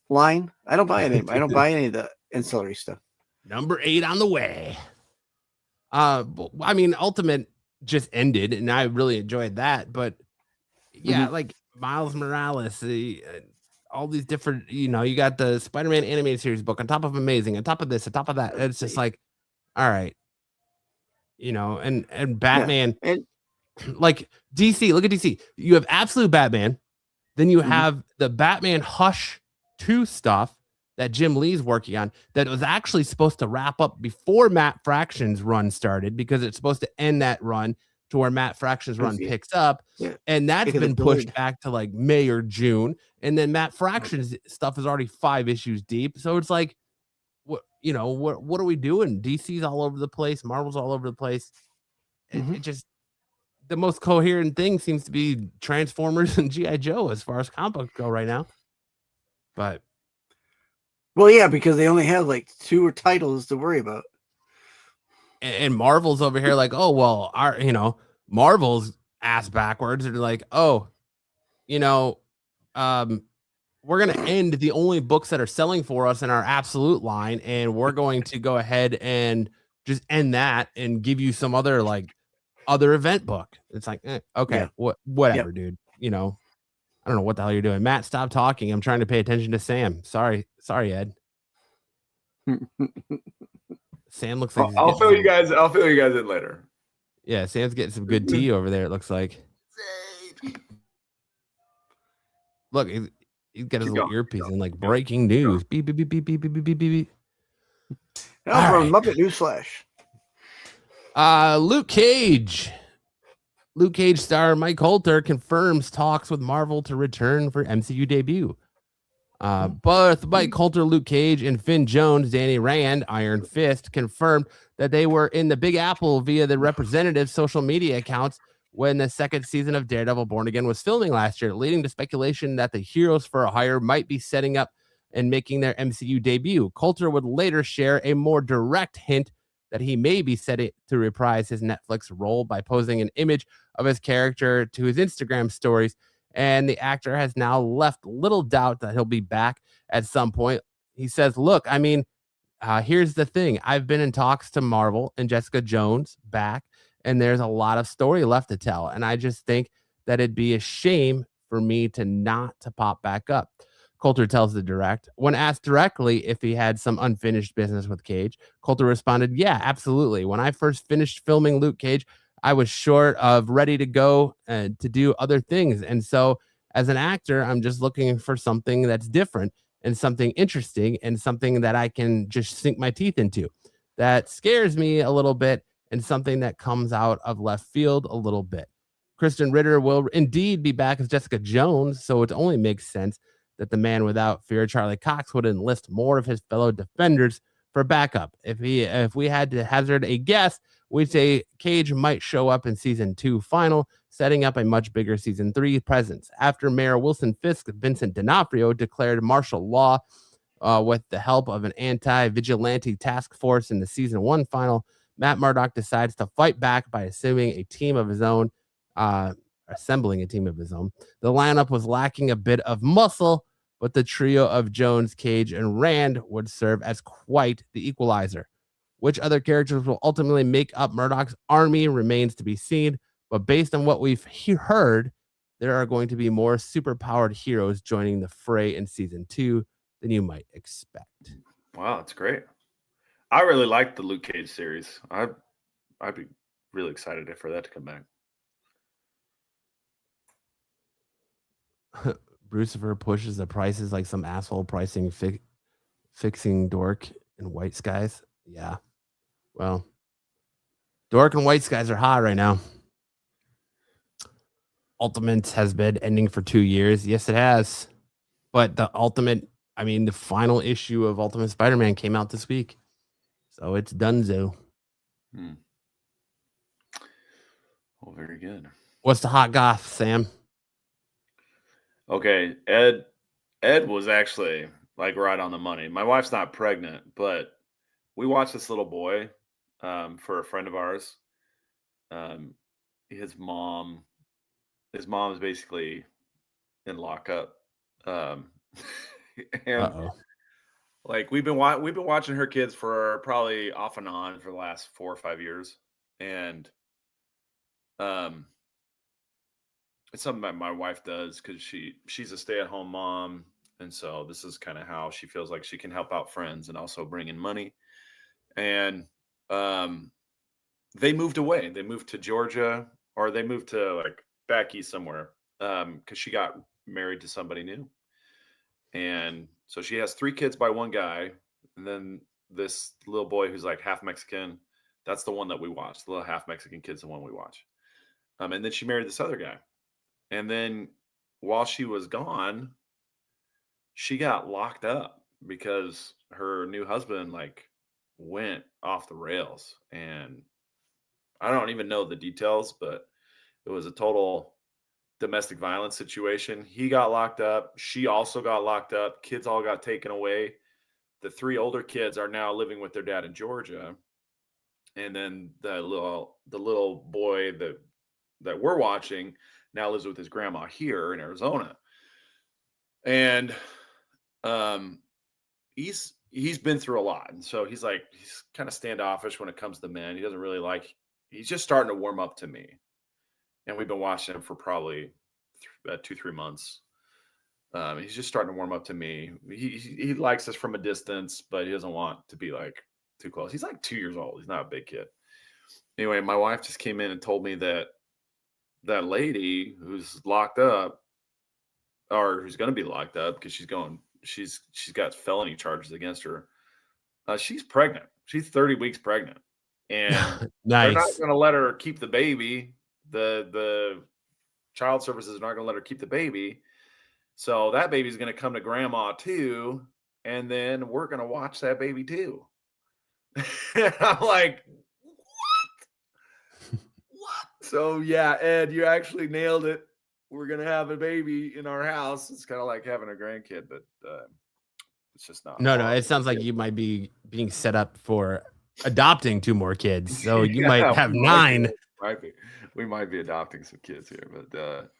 line. I don't buy any. I don't buy any of the ancillary stuff. Number 8 on the way. I mean, Ultimate just ended, and I really enjoyed that. But yeah, like Miles Morales, all these different, you know, you got the Spider-Man animated series book on top of Amazing, on top of this, on top of that. It's just like, all right, you know, and Batman, like DC. Look at DC. You have Absolute Batman, then you have the Batman Hush 2 stuff that Jim Lee's working on that was actually supposed to wrap up before Matt Fraction's run started, because it's supposed to end that run to where Matt Fraction's run picks up. And that's been pushed back to like May or June. And then Matt Fraction's stuff is already 5 issues deep. So it's like, what are we doing? DC's all over the place. Marvel's all over the place. It just, the most coherent thing seems to be Transformers and G.I. Joe as far as comic books go right now. But well, yeah, because they only have like 2 titles to worry about. And Marvel's over here like, oh, well, Marvel's ass backwards. They're like, oh, we're going to end the only books that are selling for us in our Absolute line. And we're going to go ahead and just end that and give you some other other event book. It's like, okay, whatever, dude. You know, I don't know what the hell you're doing. Matt, stop talking. I'm trying to pay attention to Sam. Sorry, Ed. Sam looks like I'll fill you guys in later. Yeah, Sam's getting some good tea over there, it looks like. Look, he's got his Keep little going, earpiece keep in like going, breaking news. Beep, beep, beep, beep, beep, beep, beep, beep, beep. Now All for right. Muppet Newsflash. Luke Cage. Luke Cage star Mike Coulter confirms talks with Marvel to return for MCU debut. Both Mike Coulter, Luke Cage, and Finn Jones, Danny Rand, Iron Fist, confirmed that they were in the Big Apple via the representative social media accounts when the second season of Daredevil Born Again was filming last year, leading to speculation that the Heroes for a Hire might be setting up and making their MCU debut. Coulter would later share a more direct hint that he may be set to reprise his Netflix role by posting an image of his character to his Instagram stories, and the actor has now left little doubt that he'll be back at some point. He says, look, I mean, here's the thing. I've been in talks to Marvel and Jessica Jones back, and there's a lot of story left to tell. And I just think that it'd be a shame for me to not to pop back up. Coulter tells the Direct. When asked directly if he had some unfinished business with Cage, Coulter responded, yeah, absolutely. When I first finished filming Luke Cage, I was short of ready to go to do other things. And so as an actor, I'm just looking for something that's different and something interesting and something that I can just sink my teeth into. That scares me a little bit and something that comes out of left field a little bit. Kristen Ritter will indeed be back as Jessica Jones, so it only makes sense that the man without fear, Charlie Cox, would enlist more of his fellow Defenders for backup. If we had to hazard a guess, we'd say Cage might show up in season 2 final, setting up a much bigger season 3 presence. After Mayor Wilson Fisk, Vincent D'Onofrio declared martial law with the help of an anti-vigilante task force in the season 1 final, Matt Murdock decides to fight back by assembling a team of his own. The lineup was lacking a bit of muscle, but the trio of Jones, Cage, and Rand would serve as quite the equalizer. Which other characters will ultimately make up Murdoch's army remains to be seen, but based on what we've heard, there are going to be more superpowered heroes joining the fray in season 2 than you might expect. Wow, that's great. I really like the Luke Cage series. I'd be really excited for that to come back. Brucifer pushes the prices like some asshole pricing fixing dork in White Skies. Yeah. Well, dork and White Skies are hot right now. Ultimate has been ending for 2 years. Yes, it has. But the final issue of Ultimate Spider-Man came out this week. So it's donezo. Well, very good. What's the hot goth, Sam? Okay, Ed was actually like right on the money. My wife's not pregnant, but we watched this little boy for a friend of ours. His mom is basically in lockup. And like we've been watching her kids for probably off and on for the last 4 or 5 years, and it's something that my wife does because she's a stay-at-home mom, and so this is kind of how she feels like she can help out friends and also bring in money. And they moved away. They moved to Georgia, or they moved to like back east somewhere because she got married to somebody new. And so she has 3 kids by one guy, and then this little boy who's like half Mexican. That's the one that we watch. The little half Mexican kid's the one we watch. And then she married this other guy. And then while she was gone, she got locked up because her new husband like went off the rails. And I don't even know the details, but it was a total domestic violence situation. He got locked up. She also got locked up. Kids all got taken away. The 3 older kids are now living with their dad in Georgia. And then the little boy that we're watching now lives with his grandma here in Arizona. And he's been through a lot. And so he's kind of standoffish when it comes to men. He doesn't really he's just starting to warm up to me. And we've been watching him for probably 2-3 months. He's just starting to warm up to me. He likes us from a distance, but he doesn't want to be like too close. He's like 2 years old. He's not a big kid. Anyway, my wife just came in and told me that lady who's locked up or who's going to be locked up because she's got felony charges against her. She's pregnant. She's 30 weeks pregnant, and they're not Nice. going to let her keep the baby. The child services are not going to let her keep the baby. So that baby's going to come to grandma too, and then we're going to watch that baby too. And I'm like, what? So yeah, Ed, you actually nailed it. We're going to have a baby in our house. It's kind of like having a grandkid, but it's just not. No, it sounds like you might be being set up for adopting 2 more kids. So you might have 9. We might be adopting some kids here, but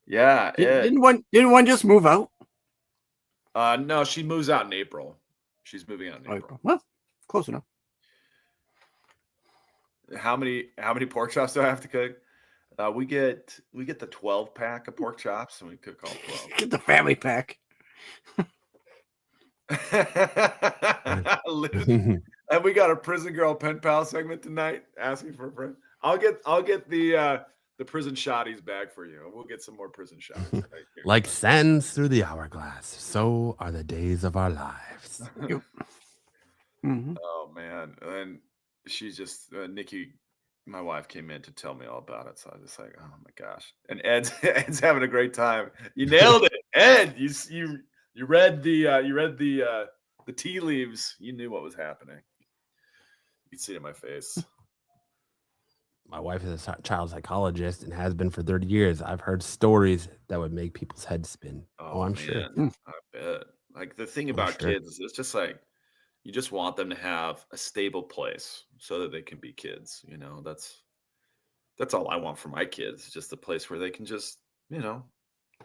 yeah. Didn't one just move out? No, she moves out in April. She's moving out in April. Well, close enough. How many pork chops do I have to cook? We get the 12-pack of pork chops, and we cook all 12. Get the family pack. And we got a prison girl pen pal segment tonight, asking for a friend. I'll get the prison shotties back for you. We'll get some more prison shots. Right here. Like sands through the hourglass, so are the days of our lives. Mm-hmm. Oh man, and she's just Nikki, my wife, came in to tell me all about it. So I was just like, oh my gosh. And Ed's having a great time. You nailed it, Ed. You read the tea leaves. You knew what was happening. You can see it in my face. My wife is a child psychologist and has been for 30 years. I've heard stories that would make people's heads spin. Oh, I'm sure. I bet. Like the thing about kids is it's just like you just want them to have a stable place so that they can be kids. You know, that's all I want for my kids. Just a place where they can just, you know,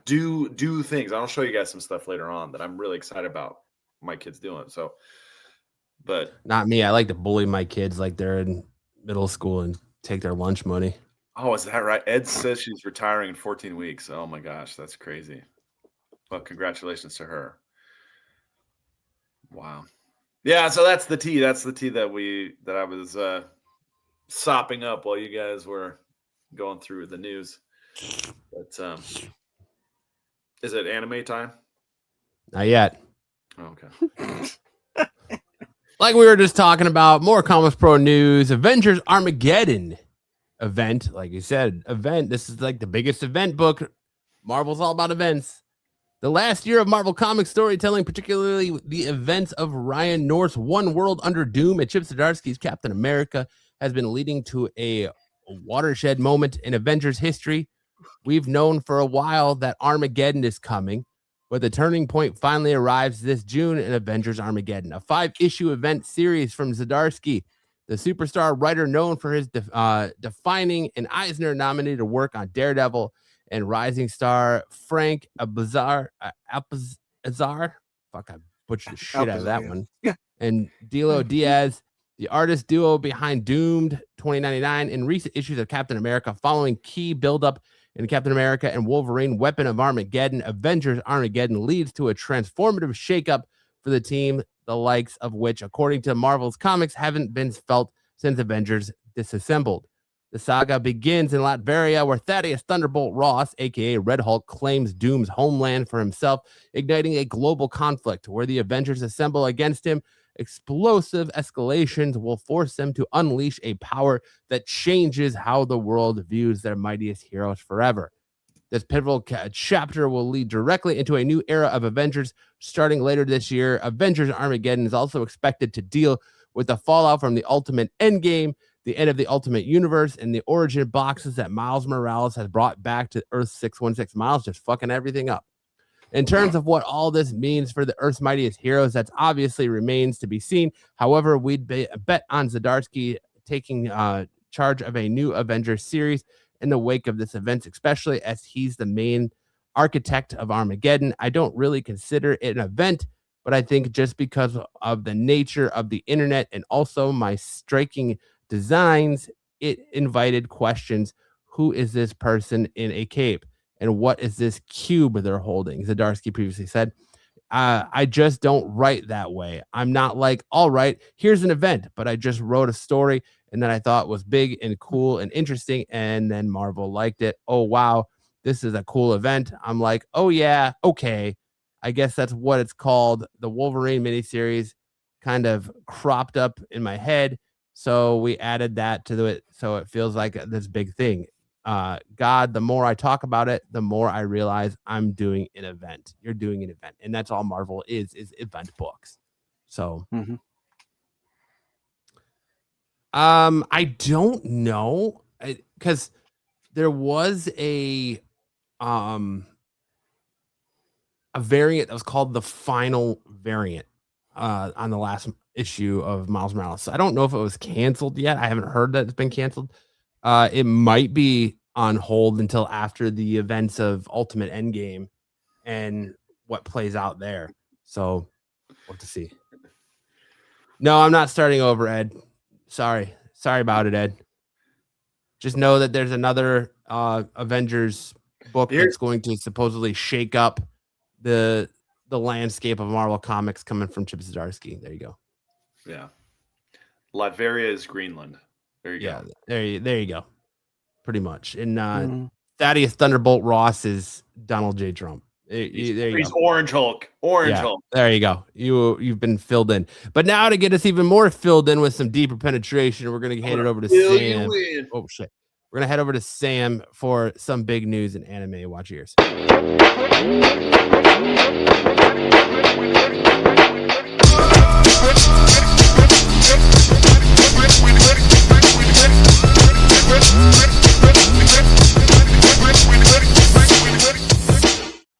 do things. I'll show you guys some stuff later on that I'm really excited about my kids doing. So, but not me. I like to bully my kids like they're in middle school and take their lunch money. Oh, is that right? Ed says she's retiring in 14 weeks. Oh my gosh, that's crazy. Well, congratulations to her. Wow. Yeah, so that's the tea. That's the tea that I was sopping up while you guys were going through the news. But is it anime time? Not yet. Oh, okay. Like we were just talking about, more ComicsPRO news. Avengers Armageddon event, like you said, event. This is like the biggest event book. Marvel's all about events. The last year of Marvel Comics storytelling, particularly the events of Ryan North's One World Under Doom and Chip Zdarsky's Captain America, has been leading to a watershed moment in Avengers history. We've known for a while that Armageddon is coming, but the turning point finally arrives this June in Avengers Armageddon, a 5-issue event series from Zdarsky, the superstar writer known for his defining and Eisner-nominated work on Daredevil, and rising star Frank Alpizar. Fuck, I butchered the shit out of that one. Yeah. And Dilo Diaz, the artist duo behind Doomed 2099, in recent issues of Captain America, following key buildup in Captain America and Wolverine Weapon of Armageddon. Avengers Armageddon leads to a transformative shakeup for the team, the likes of which, according to Marvel's comics, haven't been felt since Avengers disassembled. The saga begins in Latveria, where Thaddeus Thunderbolt Ross, aka Red Hulk, claims Doom's homeland for himself, igniting a global conflict where the Avengers assemble against him. Explosive escalations will force them to unleash a power that changes how the world views their mightiest heroes forever. This pivotal chapter will lead directly into a new era of Avengers starting later this year. Avengers Armageddon is also expected to deal with the fallout from the Ultimate Endgame, the end of the Ultimate Universe, and the origin boxes that Miles Morales has brought back to Earth 616. Miles just fucking everything up. In terms of what all this means for the Earth's mightiest heroes, that obviously remains to be seen. However, we'd bet on Zdarsky taking charge of a new Avengers series in the wake of this event, especially as he's the main architect of Armageddon. I don't really consider it an event, but I think just because of the nature of the internet and also my striking designs, it invited questions. Who is this person in a cape? And what is this cube they're holding? Zdarsky previously said, I just don't write that way. I'm not like, all right, here's an event, but I just wrote a story and then I thought was big and cool and interesting. And then Marvel liked it. Oh, wow. this is a cool event. I'm like, oh yeah, okay. I guess that's what it's called. The Wolverine miniseries kind of cropped up in my head. So we added that to it. So it feels like this big thing. God, the more I talk about it, the more I realize I'm doing an event. You're doing an event. And that's all Marvel is event books. So I don't know. Because there was a variant that was called the final variant on the last issue of Miles Morales. So I don't know if it was canceled yet. I haven't heard that it's been canceled. It might be on hold until after the events of Ultimate Endgame and what plays out there. So we'll have to see. No, I'm not starting over, Ed. Sorry about it, Ed. Just know that there's another Avengers book that's going to supposedly shake up the landscape of Marvel Comics coming from Chip Zdarsky. There you go. Yeah. Latveria is Greenland. There you go. There you go. Pretty much. And Thaddeus Thunderbolt Ross is Donald J. Trump. He's Orange Hulk. Hulk. There you go. You've been filled in. But now to get us even more filled in with some deeper penetration, we're going to hand it over to Sam. Oh shit. We're going to head over to Sam for some big news in anime. Watch your ears.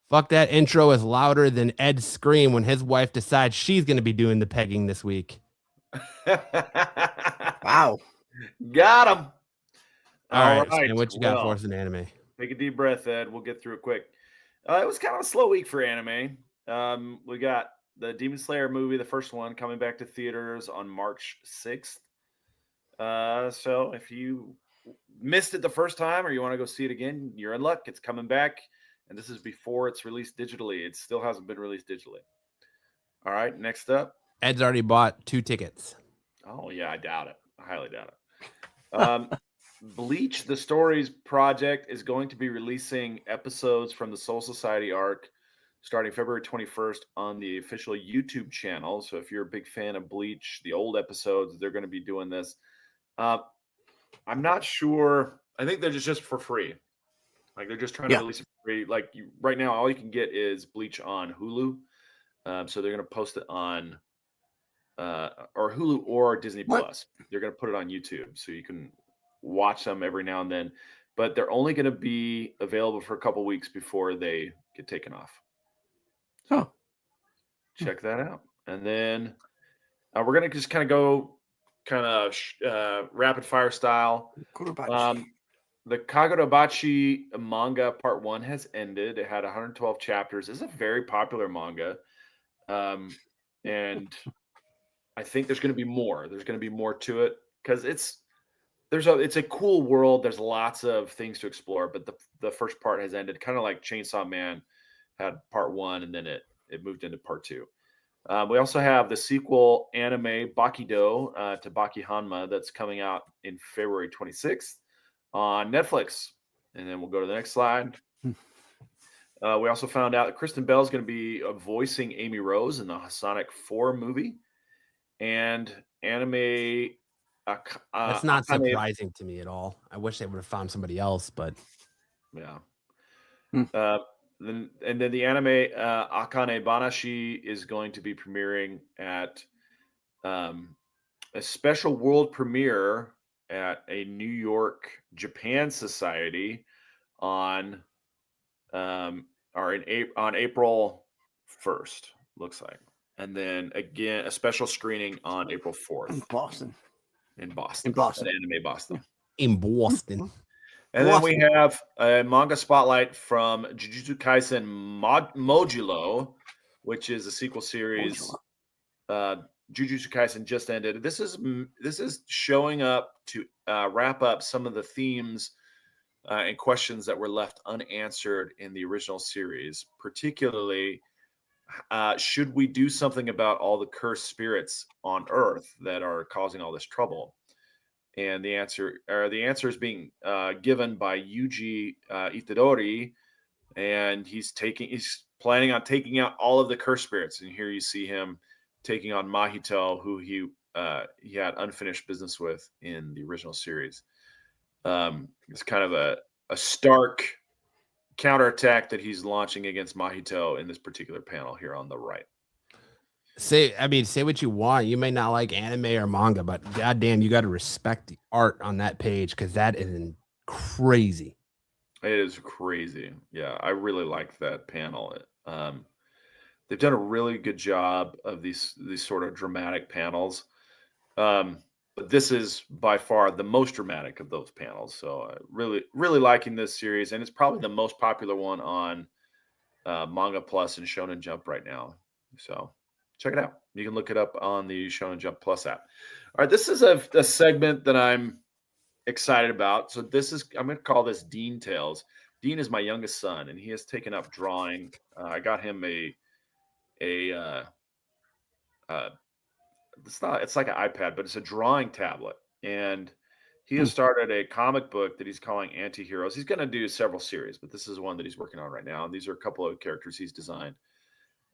Fuck, that intro is louder than Ed's scream when his wife decides she's going to be doing the pegging this week. Wow. Got him. All right. And what you got for us in anime? Take a deep breath, Ed. We'll get through it quick. It was kind of a slow week for anime. We got the Demon Slayer movie, the first one, coming back to theaters on March 6th. So if you missed it the first time or you want to go see it again, you're in luck. It's coming back. And this is before it's released digitally. It still hasn't been released digitally. All right, next up. Ed's already bought 2 tickets. Oh, yeah, I doubt it. I highly doubt it. Bleach, the Stories project, is going to be releasing episodes from the Soul Society arc starting February 21st on the official YouTube channel. So if you're a big fan of Bleach, the old episodes, they're going to be doing this. I'm not sure. I think they're just for free. Like they're just trying to release it for free. Like right now, all you can get is Bleach on Hulu. So they're going to post it on or Hulu or Disney Plus. They're going to put it on YouTube so you can watch them every now and then. But they're only going to be available for a couple weeks before they get taken off. So check that out. And then we're going to just kind of go rapid fire style. The Kagurabachi manga part 1 has ended. It had 112 chapters. It's a very popular manga. And I think there's going to be more. There's going to be more to it because it's a cool world. There's lots of things to explore, but the first part has ended, kind of like Chainsaw Man had part 1 and then it moved into part 2. We also have the sequel anime Bakido to Baki Hanma that's coming out in February 26th on Netflix. And then we'll go to the next slide. We also found out that Kristen Bell is going to be voicing Amy Rose in the Sonic 4 movie. And anime... That's not surprising to me at all. I wish they would have found somebody else, but... Yeah. Then the anime Akane Banashi is going to be premiering at a special world premiere at a New York Japan Society on April 1st, looks like. And then again a special screening on April 4th. In Boston. At Anime Boston. In Boston. And then we have a manga spotlight from Jujutsu Kaisen Modulo, which is a sequel series. Jujutsu Kaisen just ended. This is showing up to wrap up some of the themes and questions that were left unanswered in the original series. Particularly, should we do something about all the cursed spirits on Earth that are causing all this trouble? and the answer is being given by Yuji Itadori, and he's planning on taking out all of the curse spirits. And here you see him taking on Mahito, who he had unfinished business with in the original series. It's kind of a stark counterattack that he's launching against Mahito in this particular panel here on the right. Say what you want. You may not like anime or manga, but goddamn, you got to respect the art on that page because that is crazy. It is crazy. Yeah, I really liked that panel. They've done a really good job of these sort of dramatic panels. But this is by far the most dramatic of those panels. So really, really liking this series, and it's probably the most popular one on Manga Plus and Shonen Jump right now. So check it out. You can look it up on the Shonen Jump Plus app. All right, this is a segment that I'm excited about. So I'm going to call this Dean Tales. Dean is my youngest son, and he has taken up drawing. I got him it's like an iPad, but it's a drawing tablet. And he has started a comic book that he's calling Anti-Heroes. He's going to do several series, but this is one that he's working on right now. And these are a couple of characters he's designed.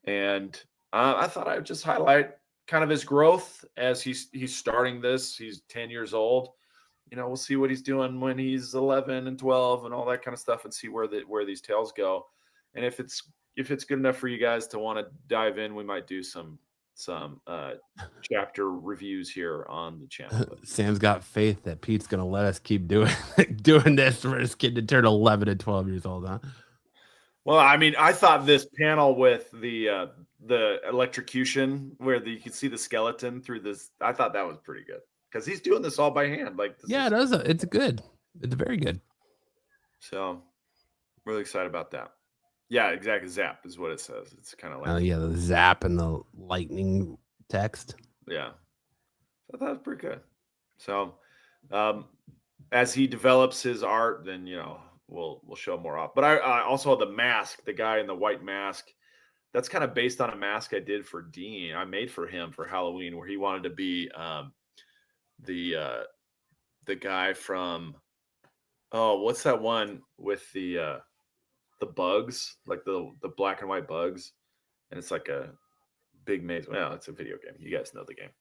And I thought I would just highlight kind of his growth as he's starting this. He's 10 years old. We'll see what he's doing when he's 11 and 12 and all that kind of stuff, and see where these tales go. And if it's good enough for you guys to want to dive in, we might do some chapter reviews here on the channel. Sam's got faith that Pete's gonna let us keep doing this for his kid to turn 11 and 12 years old, huh? Well, I mean, I thought this panel with the electrocution where you can see the skeleton through this, I thought that was pretty good because he's doing this all by hand. It's good. It's very good. So really excited about that. Yeah, exactly. Zap is what it says. It's kind of like the zap and the lightning text. Yeah, so that was pretty good. So as he develops his art, then we'll show more off. But I also the mask, the guy in the white mask, that's kind of based on a mask I did for Dean. I made for him for Halloween, where he wanted to be the guy from what's that one with the bugs, like the black and white bugs, and it's like a big maze. Well, it's a video game. You guys know the game.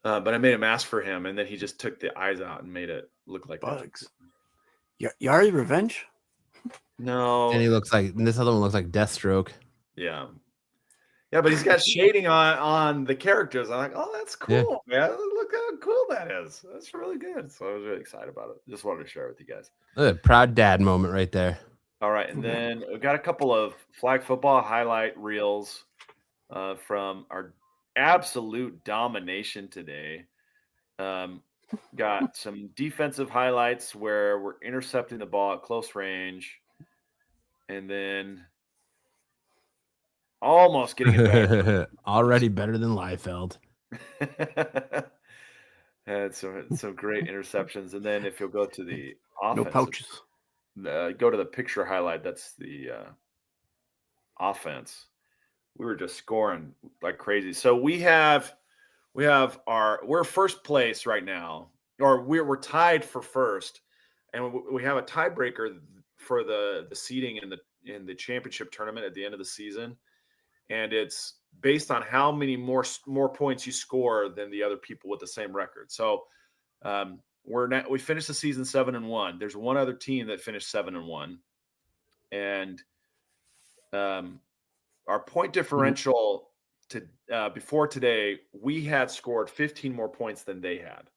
But I made a mask for him, and then he just took the eyes out and made it look like bugs. Yari Revenge? No. And this other one looks like Deathstroke. Yeah. Yeah, but he's got shading on the characters. I'm like, oh, that's cool, man. Look how cool that is. That's really good. So I was really excited about it. Just wanted to share it with you guys. A proud dad moment right there. All right, and then we've got a couple of flag football highlight reels from our absolute domination today. Got some defensive highlights where we're intercepting the ball at close range, and then almost getting it back. Already better than Liefeld. Had some great interceptions, and then if you'll go to the offense, no pouches. Go to the picture highlight. That's the offense. We were just scoring like crazy. So we're first place right now, or we're tied for first, and we have a tiebreaker for the seeding in the championship tournament at the end of the season, and it's based on how many more points you score than the other people with the same record. So we finished the season 7-1. There's one other team that finished 7-1, and our point differential to before today, we had scored 15 more points than they had,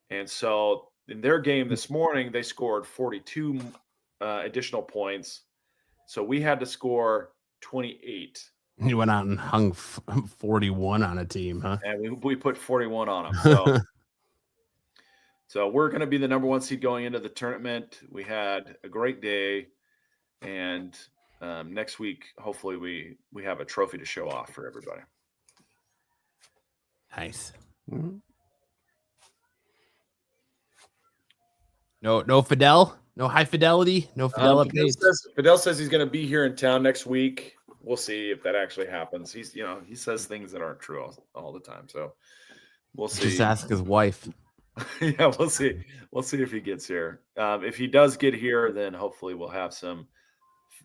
and so in their game this morning, they scored 42 additional points. So we had to score 28. You went out and hung 41 on a team, huh? And we put 41 on them. So we're going to be the number one seed going into the tournament. We had a great day, and next week, hopefully, we have a trophy to show off for everybody. Nice. Mm-hmm. No Fidel, no high fidelity, no Fidel updates. Fidel says he's going to be here in town next week. We'll see if that actually happens. He says things that aren't true all the time. So we'll see. Just ask his wife. Yeah, we'll see. We'll see if he gets here. If he does get here, then hopefully we'll have some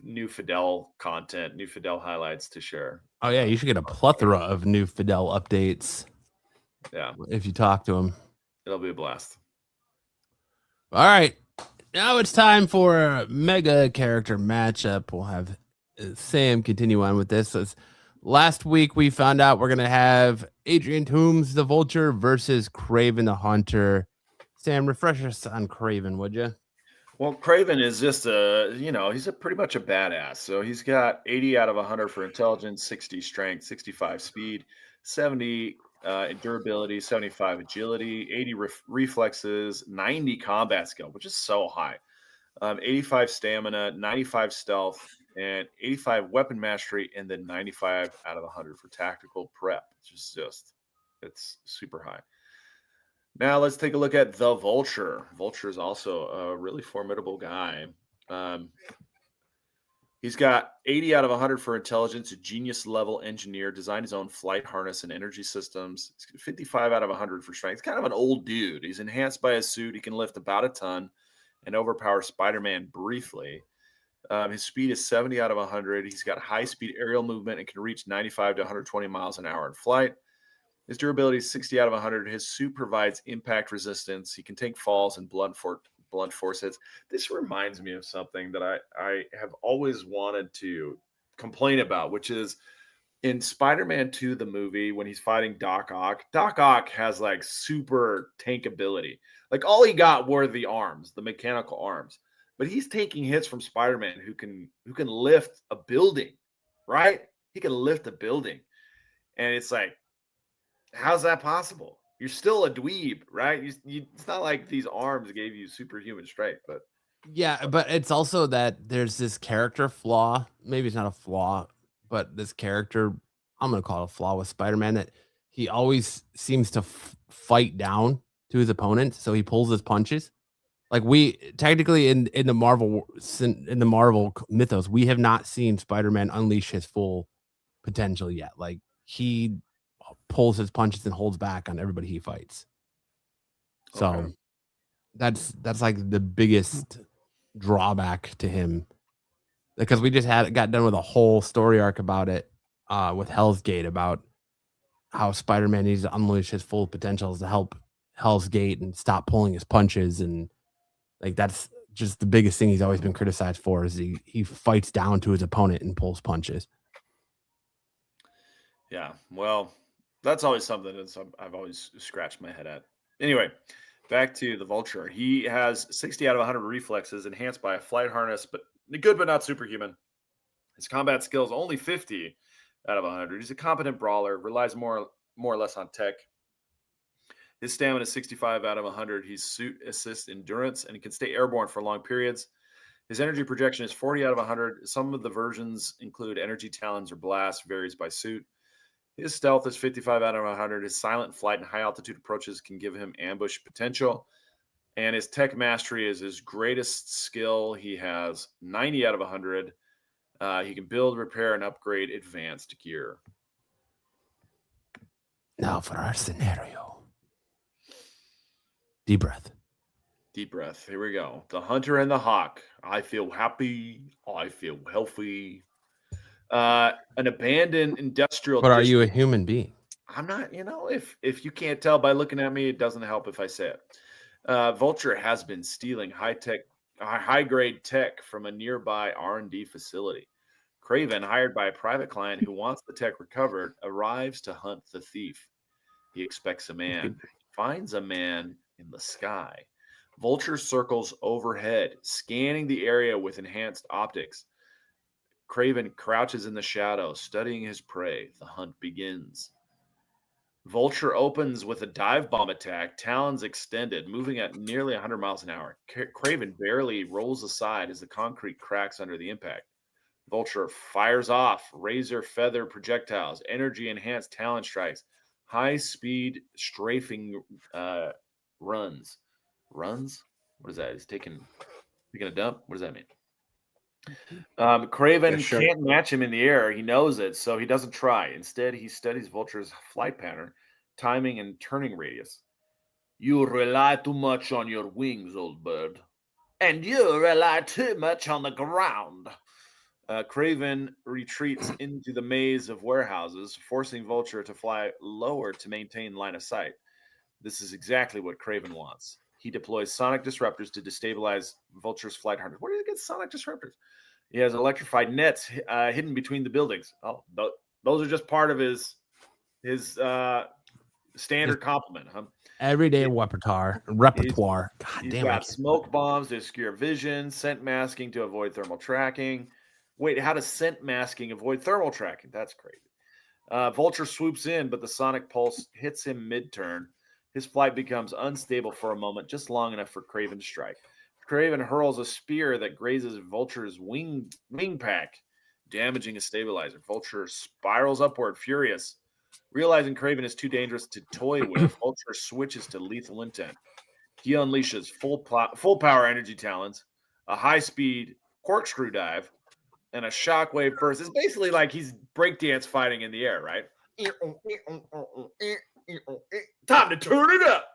new Fidel content, new Fidel highlights to share. Oh yeah, you should get a plethora of new Fidel updates Yeah, if you talk to him. it'll be a blast. All right, now it's time for a mega character matchup. We'll have Sam continue on with this. Last week we found out we're gonna have Adrian Toombs the Vulture versus Kraven the Hunter. Sam, refresh us on Kraven, would you? Well, Craven is just he's pretty much a badass. So he's got 80 out of 100 for intelligence, 60 strength, 65 speed, 70 durability, 75 agility, 80 reflexes, 90 combat skill, which is so high, 85 stamina, 95 stealth, and 85 weapon mastery, and then 95 out of 100 for tactical prep. It's super high. Now let's take a look at the Vulture. Vulture is also a really formidable guy. He's got 80 out of 100 for intelligence, a genius level engineer, designed his own flight harness and energy systems. 55 out of 100 for strength. He's kind of an old dude. He's enhanced by his suit. He can lift about a ton and overpower Spider-Man briefly. His speed is 70 out of 100. He's got high speed aerial movement and can reach 95 to 120 miles an hour in flight. His durability is 60 out of 100. His suit provides impact resistance. He can take falls and blunt force hits. This reminds me of something that I have always wanted to complain about, which is in Spider-Man 2, the movie, when he's fighting Doc Ock. Doc Ock has like super tank ability. Like all he got were the arms, the mechanical arms. But he's taking hits from Spider-Man who can lift a building, right? He can lift a building. And it's like, how's that possible? You're still a dweeb, right? It's not like these arms gave you superhuman strength, but Yeah, but it's also that there's this character flaw. Maybe it's not a flaw, but this character, I'm going to call it a flaw with Spider-Man, that he always seems to fight down to his opponent. So he pulls his punches. Like we technically in the Marvel mythos, we have not seen Spider-Man unleash his full potential yet. Like he pulls his punches and holds back on everybody he fights. So Okay. that's like the biggest drawback to him, because we just got done with a whole story arc about it with Hell's Gate, about how Spider-Man needs to unleash his full potentials to help Hell's Gate and stop pulling his punches. And like that's just the biggest thing he's always been criticized for, is he fights down to his opponent and pulls punches. yeah. Well, that's always something that I've always scratched my head at. Anyway, back to the Vulture. He has 60 out of 100 reflexes, enhanced by a flight harness, but good but not superhuman. His combat skills only 50 out of 100. He's a competent brawler, relies more or less on tech. His stamina is 65 out of 100. He's suit assist endurance, and he can stay airborne for long periods. His energy projection is 40 out of 100. Some of the versions include energy talons or blasts, varies by suit. His stealth is 55 out of 100. His silent flight and high altitude approaches can give him ambush potential. And his tech mastery is his greatest skill. He has 90 out of 100. He can build, repair, and upgrade advanced gear. Now for our scenario. Deep breath. Deep breath. Here we go. The Hunter and the Hawk. I feel happy. I feel healthy. An abandoned industrial. But are you a human being? I'm not. If you can't tell by looking at me, it doesn't help if I say it. Vulture has been stealing high-grade tech from a nearby R&D facility. Kraven, hired by a private client who wants the tech recovered, arrives to hunt the thief. He expects a man, finds a man in the sky. Vulture circles overhead, scanning the area with enhanced optics. Kraven crouches in the shadows, studying his prey. The hunt begins. Vulture opens with a dive bomb attack, talons extended, moving at nearly 100 miles an hour. Kraven barely rolls aside as the concrete cracks under the impact. Vulture fires off razor feather projectiles, energy-enhanced talon strikes, high-speed strafing runs. Runs? What is that? He's taking a dump? What does that mean? Kraven can't match him in the air. He knows it, so he doesn't try. Instead, he studies Vulture's flight pattern, timing, and turning radius. You rely too much on your wings, old bird. And you rely too much on the ground. Craven retreats into the maze of warehouses, forcing Vulture to fly lower to maintain line of sight. This is exactly what Craven wants. He deploys sonic disruptors to destabilize Vulture's flight harness. Where did he get sonic disruptors? He has electrified nets hidden between the buildings. Oh, those are just part of his standard complement, huh? Everyday repertoire. God He's damn got it. smoke bombs to obscure vision, scent masking to avoid thermal tracking. Wait, how does scent masking avoid thermal tracking? That's crazy. Vulture swoops in, but the sonic pulse hits him mid-turn. His flight becomes unstable for a moment, just long enough for Craven to strike. Craven hurls a spear that grazes Vulture's wing pack, damaging his stabilizer. Vulture spirals upward, furious. Realizing Craven is too dangerous to toy with, Vulture switches to lethal intent. He unleashes full power energy talons, a high-speed corkscrew dive, and a shockwave burst. It's basically like he's breakdance fighting in the air, right? Time to turn it up.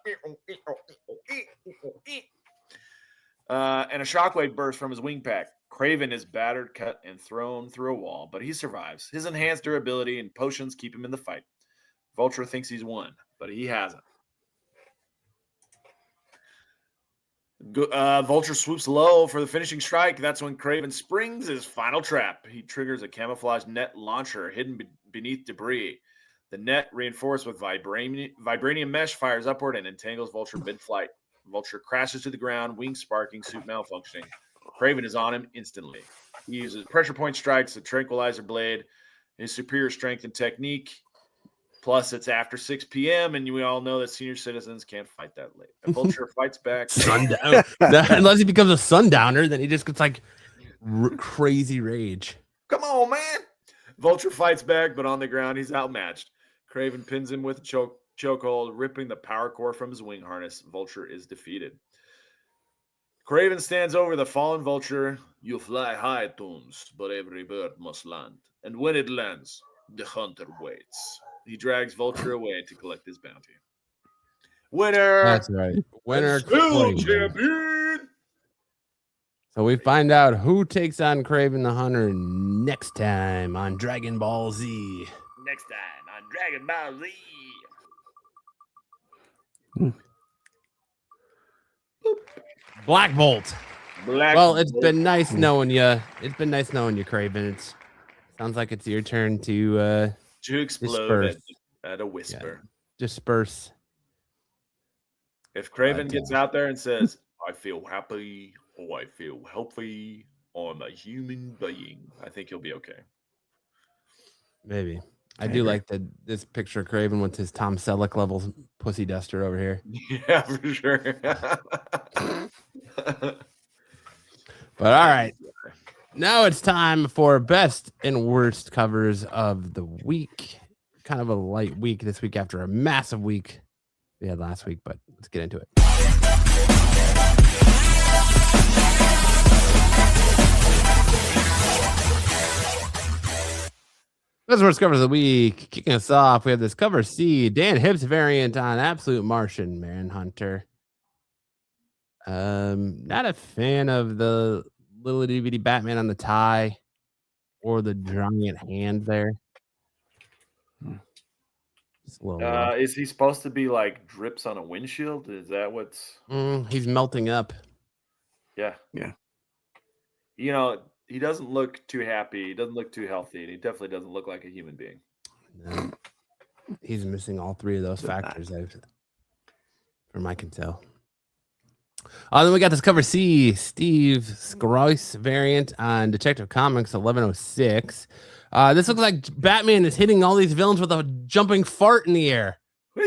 And a shockwave burst from his wing pack. Craven is battered, cut, and thrown through a wall, but he survives. His enhanced durability and potions keep him in the fight. Vulture thinks he's won, but he hasn't. Vulture swoops low for the finishing strike. That's when Craven springs his final trap. He triggers a camouflage net launcher hidden beneath debris. The net, reinforced with vibranium mesh, fires upward and entangles Vulture mid-flight. Vulture crashes to the ground, wings sparking, suit malfunctioning. Craven is on him instantly. He uses pressure point strikes, the tranquilizer blade, his superior strength and technique. Plus, it's after 6 p.m., and we all know that senior citizens can't fight that late. And Vulture fights back. Sundown. Unless he becomes a sundowner, then he just gets like crazy rage. Come on, man. Vulture fights back, but on the ground, he's outmatched. Craven pins him with a chokehold, ripping the power core from his wing harness. Vulture is defeated. Craven stands over the fallen Vulture. You fly high, Toons, but every bird must land. And when it lands, the hunter waits. He drags Vulture away to collect his bounty. Winner! That's right. Winner. Still Craven. champion! So we find out who takes on Craven the Hunter next time on Dragon Ball Z. Next time on Dragon Ball Z. Black Bolt. Black Well, it's Bolt. been nice knowing you. It's been nice knowing you, Craven. It sounds like it's your turn to explode disperse. at a whisper. Disperse. If Craven gets out there and says, I feel happy, or I feel healthy, or I'm a human being, I think he'll be okay. Maybe. I do like this picture of Craven with his Tom Selleck level pussy duster over here. Yeah, for sure. But all right. Now it's time for best and worst covers of the week. Kind of a light week this week after a massive week we had last week, but let's get into it. Best and worst covers of the week. Kicking us off, we have this cover C, Dan Hibbs variant on Absolute Martian Manhunter. Not a fan of the little DVD Batman on the tie or the giant hand there. Just a little Is he supposed to be like drips on a windshield? Is that what's... he's melting up. Yeah. You know, he doesn't look too happy. He doesn't look too healthy. And he definitely doesn't look like a human being. No. He's missing all three of those factors, from I can tell. Then we got this cover C, Steve Skrois variant on Detective Comics 1106. This looks like Batman is hitting all these villains with a jumping fart in the air.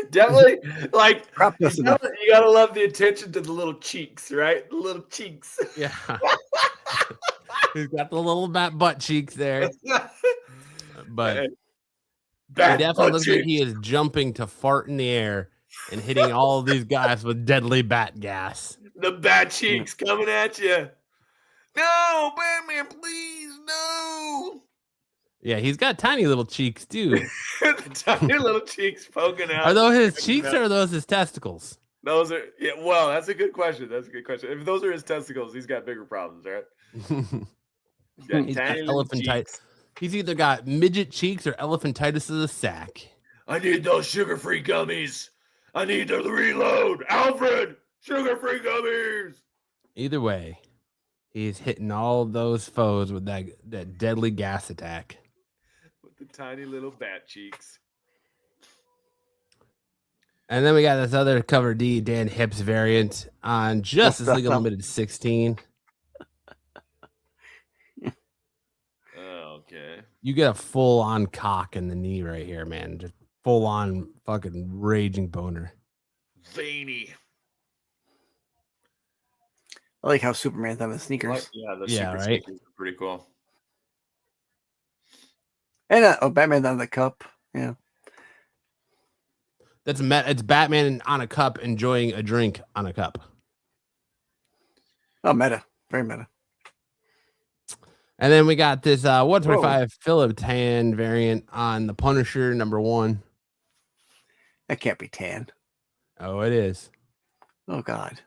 Definitely, like, Practice you enough. gotta love the attention to the little cheeks, right? The little cheeks. Yeah. He's got the little butt cheeks there. But he definitely looks like he is jumping to fart in the air and hitting all of these guys with deadly bat gas. The bat cheeks coming at you. No, Batman, please, no. Yeah, he's got tiny little cheeks too. The tiny little cheeks poking out. Are those his cheeks or are those his testicles? Those are well, that's a good question. That's a good question. If those are his testicles, he's got bigger problems, right? He's got He's got tiny little cheeks. He's either got midget cheeks or elephantitis of the sack. I need those sugar-free gummies. I need to reload. Alfred, sugar-free gummies. Either way, he's hitting all those foes with that deadly gas attack. With the tiny little bat cheeks. And then we got this other cover D Dan Hips variant on Justice League Unlimited 16. Okay. You get a full-on cock in the knee right here, man. Just full-on fucking raging boner. Veiny. I like how Superman's on the sneakers. Yeah, the Yeah, super right? sneakers are pretty cool. And Batman's on the cup. Yeah. It's Batman on a cup enjoying a drink on a cup. Oh, meta. Very meta. And then we got this 125 Philip Tan variant on the Punisher #1. That can't be tan. Oh, it is. Oh, God.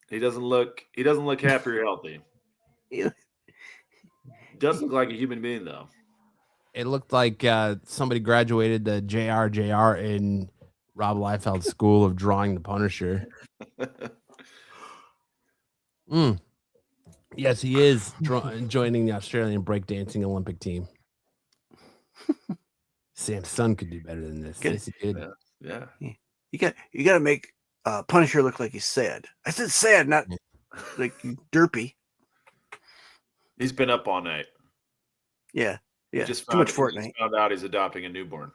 He doesn't look happy or healthy. Yeah. Doesn't look like a human being though. It looked like somebody graduated the JR in Rob Liefeld's School of Drawing the Punisher. Yes, he is joining the Australian breakdancing Olympic team. Sam's son could do better than this. Yes, he could. Yeah. You got to make Punisher look like he's sad. I said sad, not like derpy. He's been up all night. Yeah. Yeah. Just Too much Just Fortnite. found out he's adopting a newborn.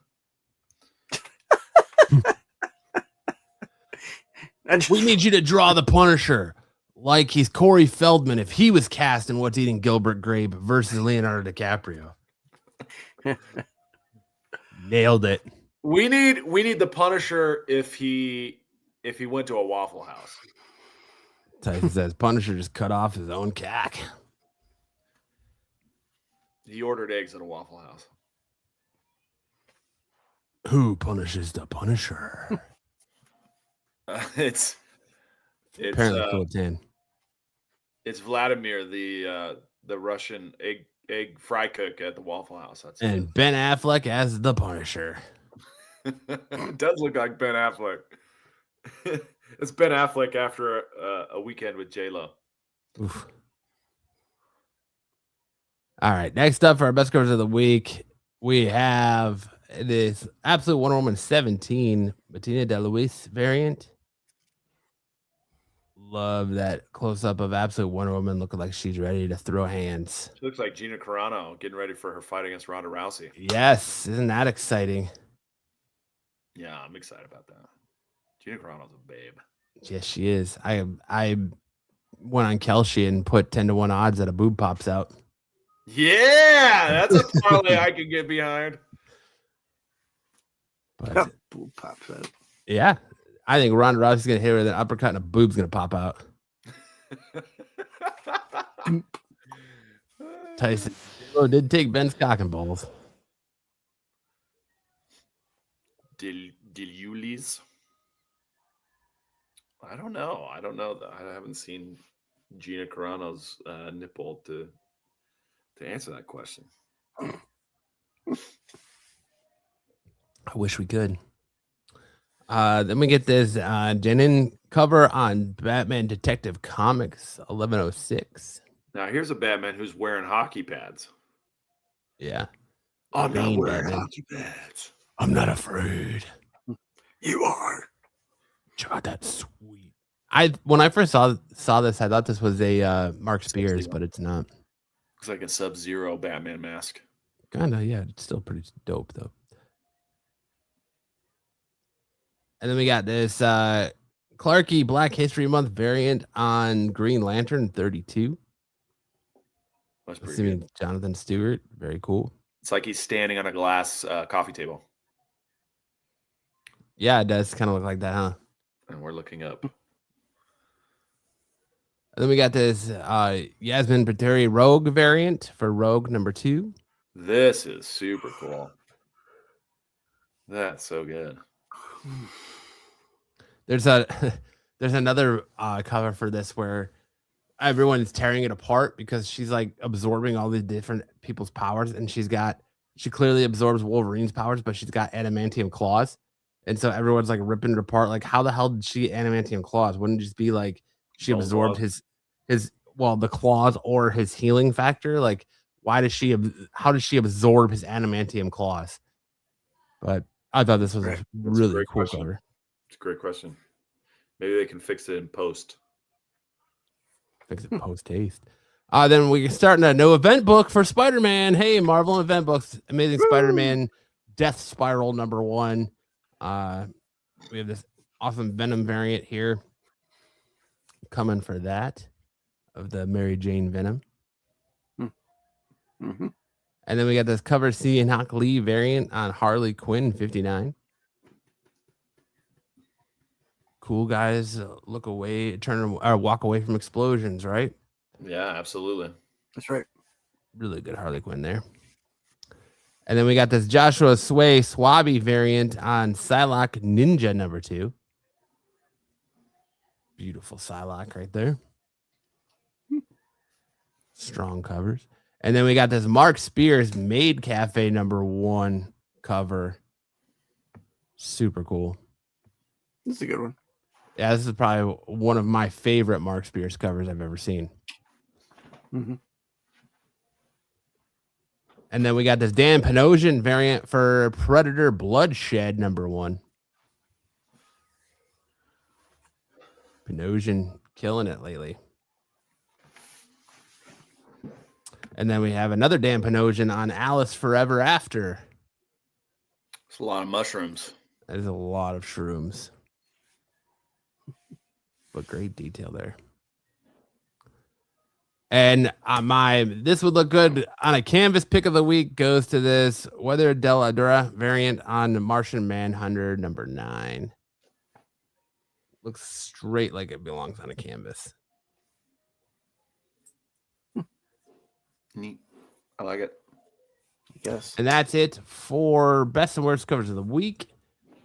We need you to draw the Punisher like he's Corey Feldman if he was cast in What's Eating Gilbert Grape versus Leonardo DiCaprio. Nailed it. We need the Punisher if he went to a Waffle House. Tyson says Punisher just cut off his own cack. He ordered eggs at a Waffle House. Who punishes the Punisher? It's Apparently Philip Tan. It's Vladimir, the Russian egg fry cook at the Waffle House. That's And Ben Affleck as the Punisher. it does look like Ben Affleck. It's Ben Affleck after a weekend with J-Lo. Oof. All right, next up for our best covers of the week, we have this Absolute Wonder Woman 17 Bettina DeLuise variant. Love that close up of Absolute Wonder Woman looking like she's ready to throw hands. She looks like Gina Carano getting ready for her fight against Ronda Rousey. Yes, isn't that exciting? Yeah, I'm excited about that. Gina Carano's a babe. Yes, she is. I went on Kelsey and put 10-1 odds that a boob pops out. Yeah, that's a parlay I can get behind. But Boob pops out. yeah, I think Ronda Rousey's gonna hit her with an uppercut and a boob's gonna pop out. Tyson did take Ben's cock and balls. Dilulis? I don't know. I haven't seen Gina Carano's nipple to answer that question. I wish we could. Then we get this Jenin cover on Batman Detective Comics 1106. Now here's a Batman who's wearing hockey pads. Yeah. I'm not Bane wearing Batman. hockey pads. I'm not afraid. You are. God, that's sweet. When I first saw this, I thought this was a Mark Spears, but it's not. Looks like a Sub-Zero Batman mask. Kinda, yeah. It's still pretty dope though. And then we got this Clarky Black History Month variant on Green Lantern 32. That's pretty Assuming good. Jonathan Stewart. Very cool. It's like he's standing on a glass coffee table. Yeah, it does kind of look like that, huh? And we're looking up. And then we got this Yasmin Pateri Rogue variant for Rogue #2. This is super cool. That's so good. There's another cover for this where everyone's tearing it apart because she's like absorbing all the different people's powers, and she clearly absorbs Wolverine's powers, but she's got adamantium claws, and so everyone's like ripping it apart. Like, how the hell did she adamantium claws? Wouldn't it just be like she absorbed the claws or his healing factor? Like, how does she absorb his adamantium claws? But I thought this was a really cool cover. It's a great question. Maybe they can fix it in post. Fix it post haste. Then we're starting a new event book for Spider-Man. Hey, Marvel event books. Amazing Spider-Man Death Spiral #1. We have this awesome Venom variant here coming for that of the Mary Jane Venom. Mm-hmm. And then we got this cover C and Hawk Lee variant on Harley Quinn 59. Cool guys look away, walk away from explosions, right? Yeah, absolutely. That's right. Really good Harley Quinn there. And then we got this Joshua Sway Swabby variant on Psylocke Ninja #2. Beautiful Psylocke right there. Strong covers. And then we got this Mark Spears Maid Cafe #1 cover. Super cool. This is a good one. Yeah, this is probably one of my favorite Mark Spears covers I've ever seen. Mm-hmm. And then we got this Dan Panosian variant for Predator Bloodshed #1. Panosian killing it lately. And then we have another Dan Panosian on Alice Forever After. It's a lot of mushrooms. That is a lot of shrooms. But great detail there. And this would look good on a canvas pick of the week goes to this Weather Deladura variant on Martian Manhunter #9. Looks straight like it belongs on a canvas. Neat. I like it. Yes. And that's it for best and worst covers of the week.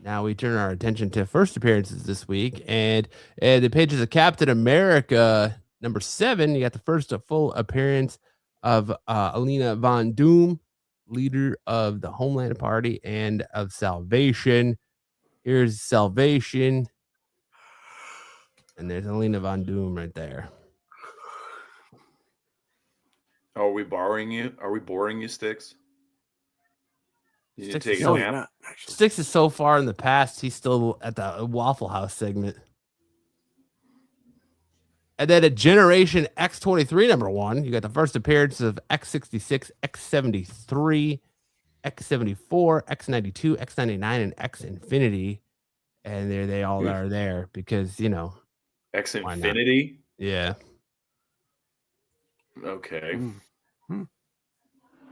Now we turn our attention to first appearances this week, and the pages of Captain America #7. You got the first full appearance of Alina Von Doom, leader of the Homeland Party and of Salvation. Here's Salvation, and there's Alina Von Doom right there. Are we borrowing you? Are we boring you, Sticks? You need to Sticks take is a nap. Sticks is so far in the past, he's still at the Waffle House segment. And then at Generation X23 #1, you got the first appearance of X66, X73, X74, X92, X99, and X Infinity. And they all are there because, X Infinity? Yeah. Okay.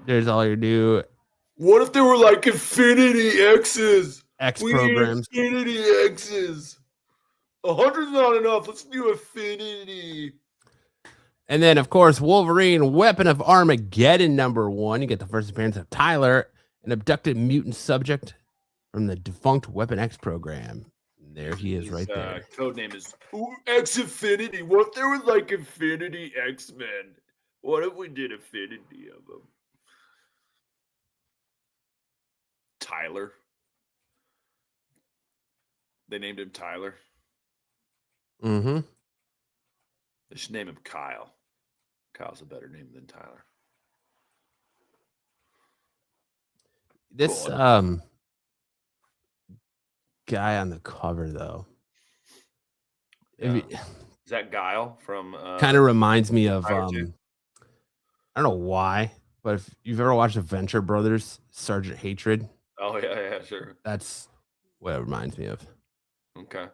There's all your new What if they were like Infinity X's? X We programs. need Infinity X's. 100's not enough. Let's do Infinity. And then, of course, Wolverine, Weapon of Armageddon #1. You get the first appearance of Tyler, an abducted mutant subject from the defunct Weapon X program. And there he is right there. Code name is X Infinity. What if there was like Infinity X-Men? What if we did Infinity of them? Tyler. They named him Tyler. Mm-hmm. They should name him Kyle. Kyle's a better name than Tyler. This Cool. guy on the cover, though, Yeah. Is that Guile from kind of reminds me of Fire 2? I don't know why, but if you've ever watched Adventure Brothers, Sergeant Hatred, Oh yeah, sure. that's what it reminds me of. Okay.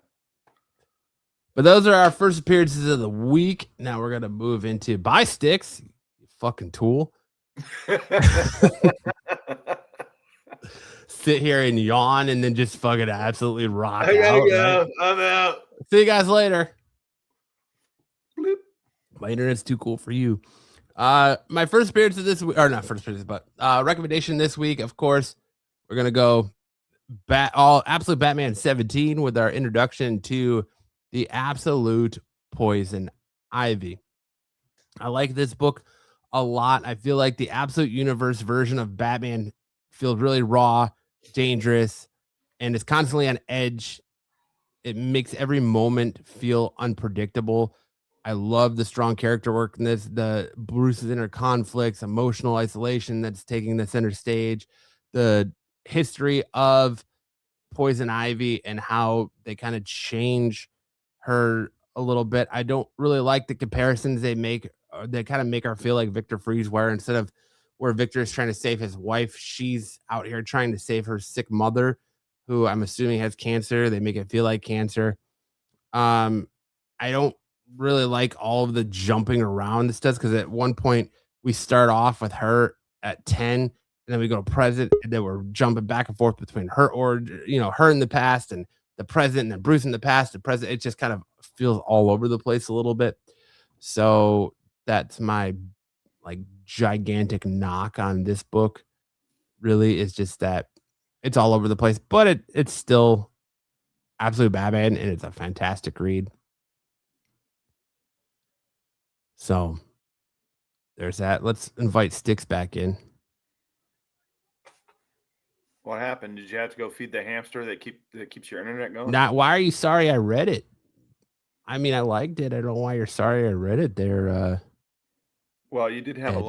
But those are our first appearances of the week. Now we're gonna move into Buy Sticks, you fucking tool. Sit here and yawn and then just fucking absolutely rock I gotta out. go. Right? I'm out. See you guys later. Bloop. My internet's too cool for you. My first appearance of this week, or not first appearance, but recommendation this week, of course, we're gonna go Absolute Batman 17 with our introduction to the absolute Poison Ivy. I like this book a lot. I feel like the Absolute Universe version of Batman feels really raw, dangerous, and is constantly on edge. It makes every moment feel unpredictable. I love the strong character work in this, the Bruce's inner conflicts, emotional isolation that's taking the center stage, the history of Poison Ivy and how they kind of change her a little bit. I don't really like the comparisons they make. They kind of make her feel like Victor Freeze, where instead of where Victor is trying to save his wife, she's out here trying to save her sick mother, who I'm assuming has cancer. They make it feel like cancer. I don't really like all of the jumping around this does, because at one point we start off with her at 10, and then we go to present, and then we're jumping back and forth between her her in the past and the present, and then Bruce in the past and present. It just kind of feels all over the place a little bit. So that's my like gigantic knock on this book. Really, is just that it's all over the place, but it's still Absolute Batman, and it's a fantastic read. So there's that. Let's invite Sticks back in. What happened? Did you have to go feed the hamster that keeps your internet going? Why are you sorry I read it? I mean, I liked it. I don't know why you're sorry I read it there. Well, you did have Ed.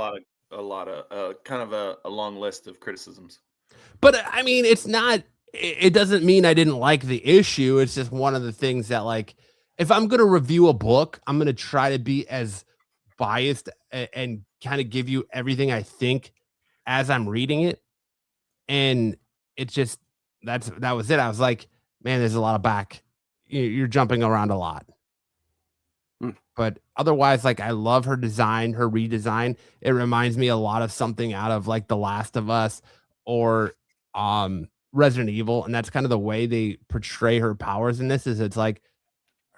a lot of kind of a long list of criticisms. But I mean, it's not. It doesn't mean I didn't like the issue. It's just one of the things that, like, if I'm going to review a book, I'm going to try to be as biased and kind of give you everything I think as I'm reading it. And it just that was it. I was like, man, there's a lot of back. You're jumping around a lot. But otherwise, like, I love her design, her redesign. It reminds me a lot of something out of like The Last of Us or Resident Evil, and that's kind of the way they portray her powers in this. Is it's like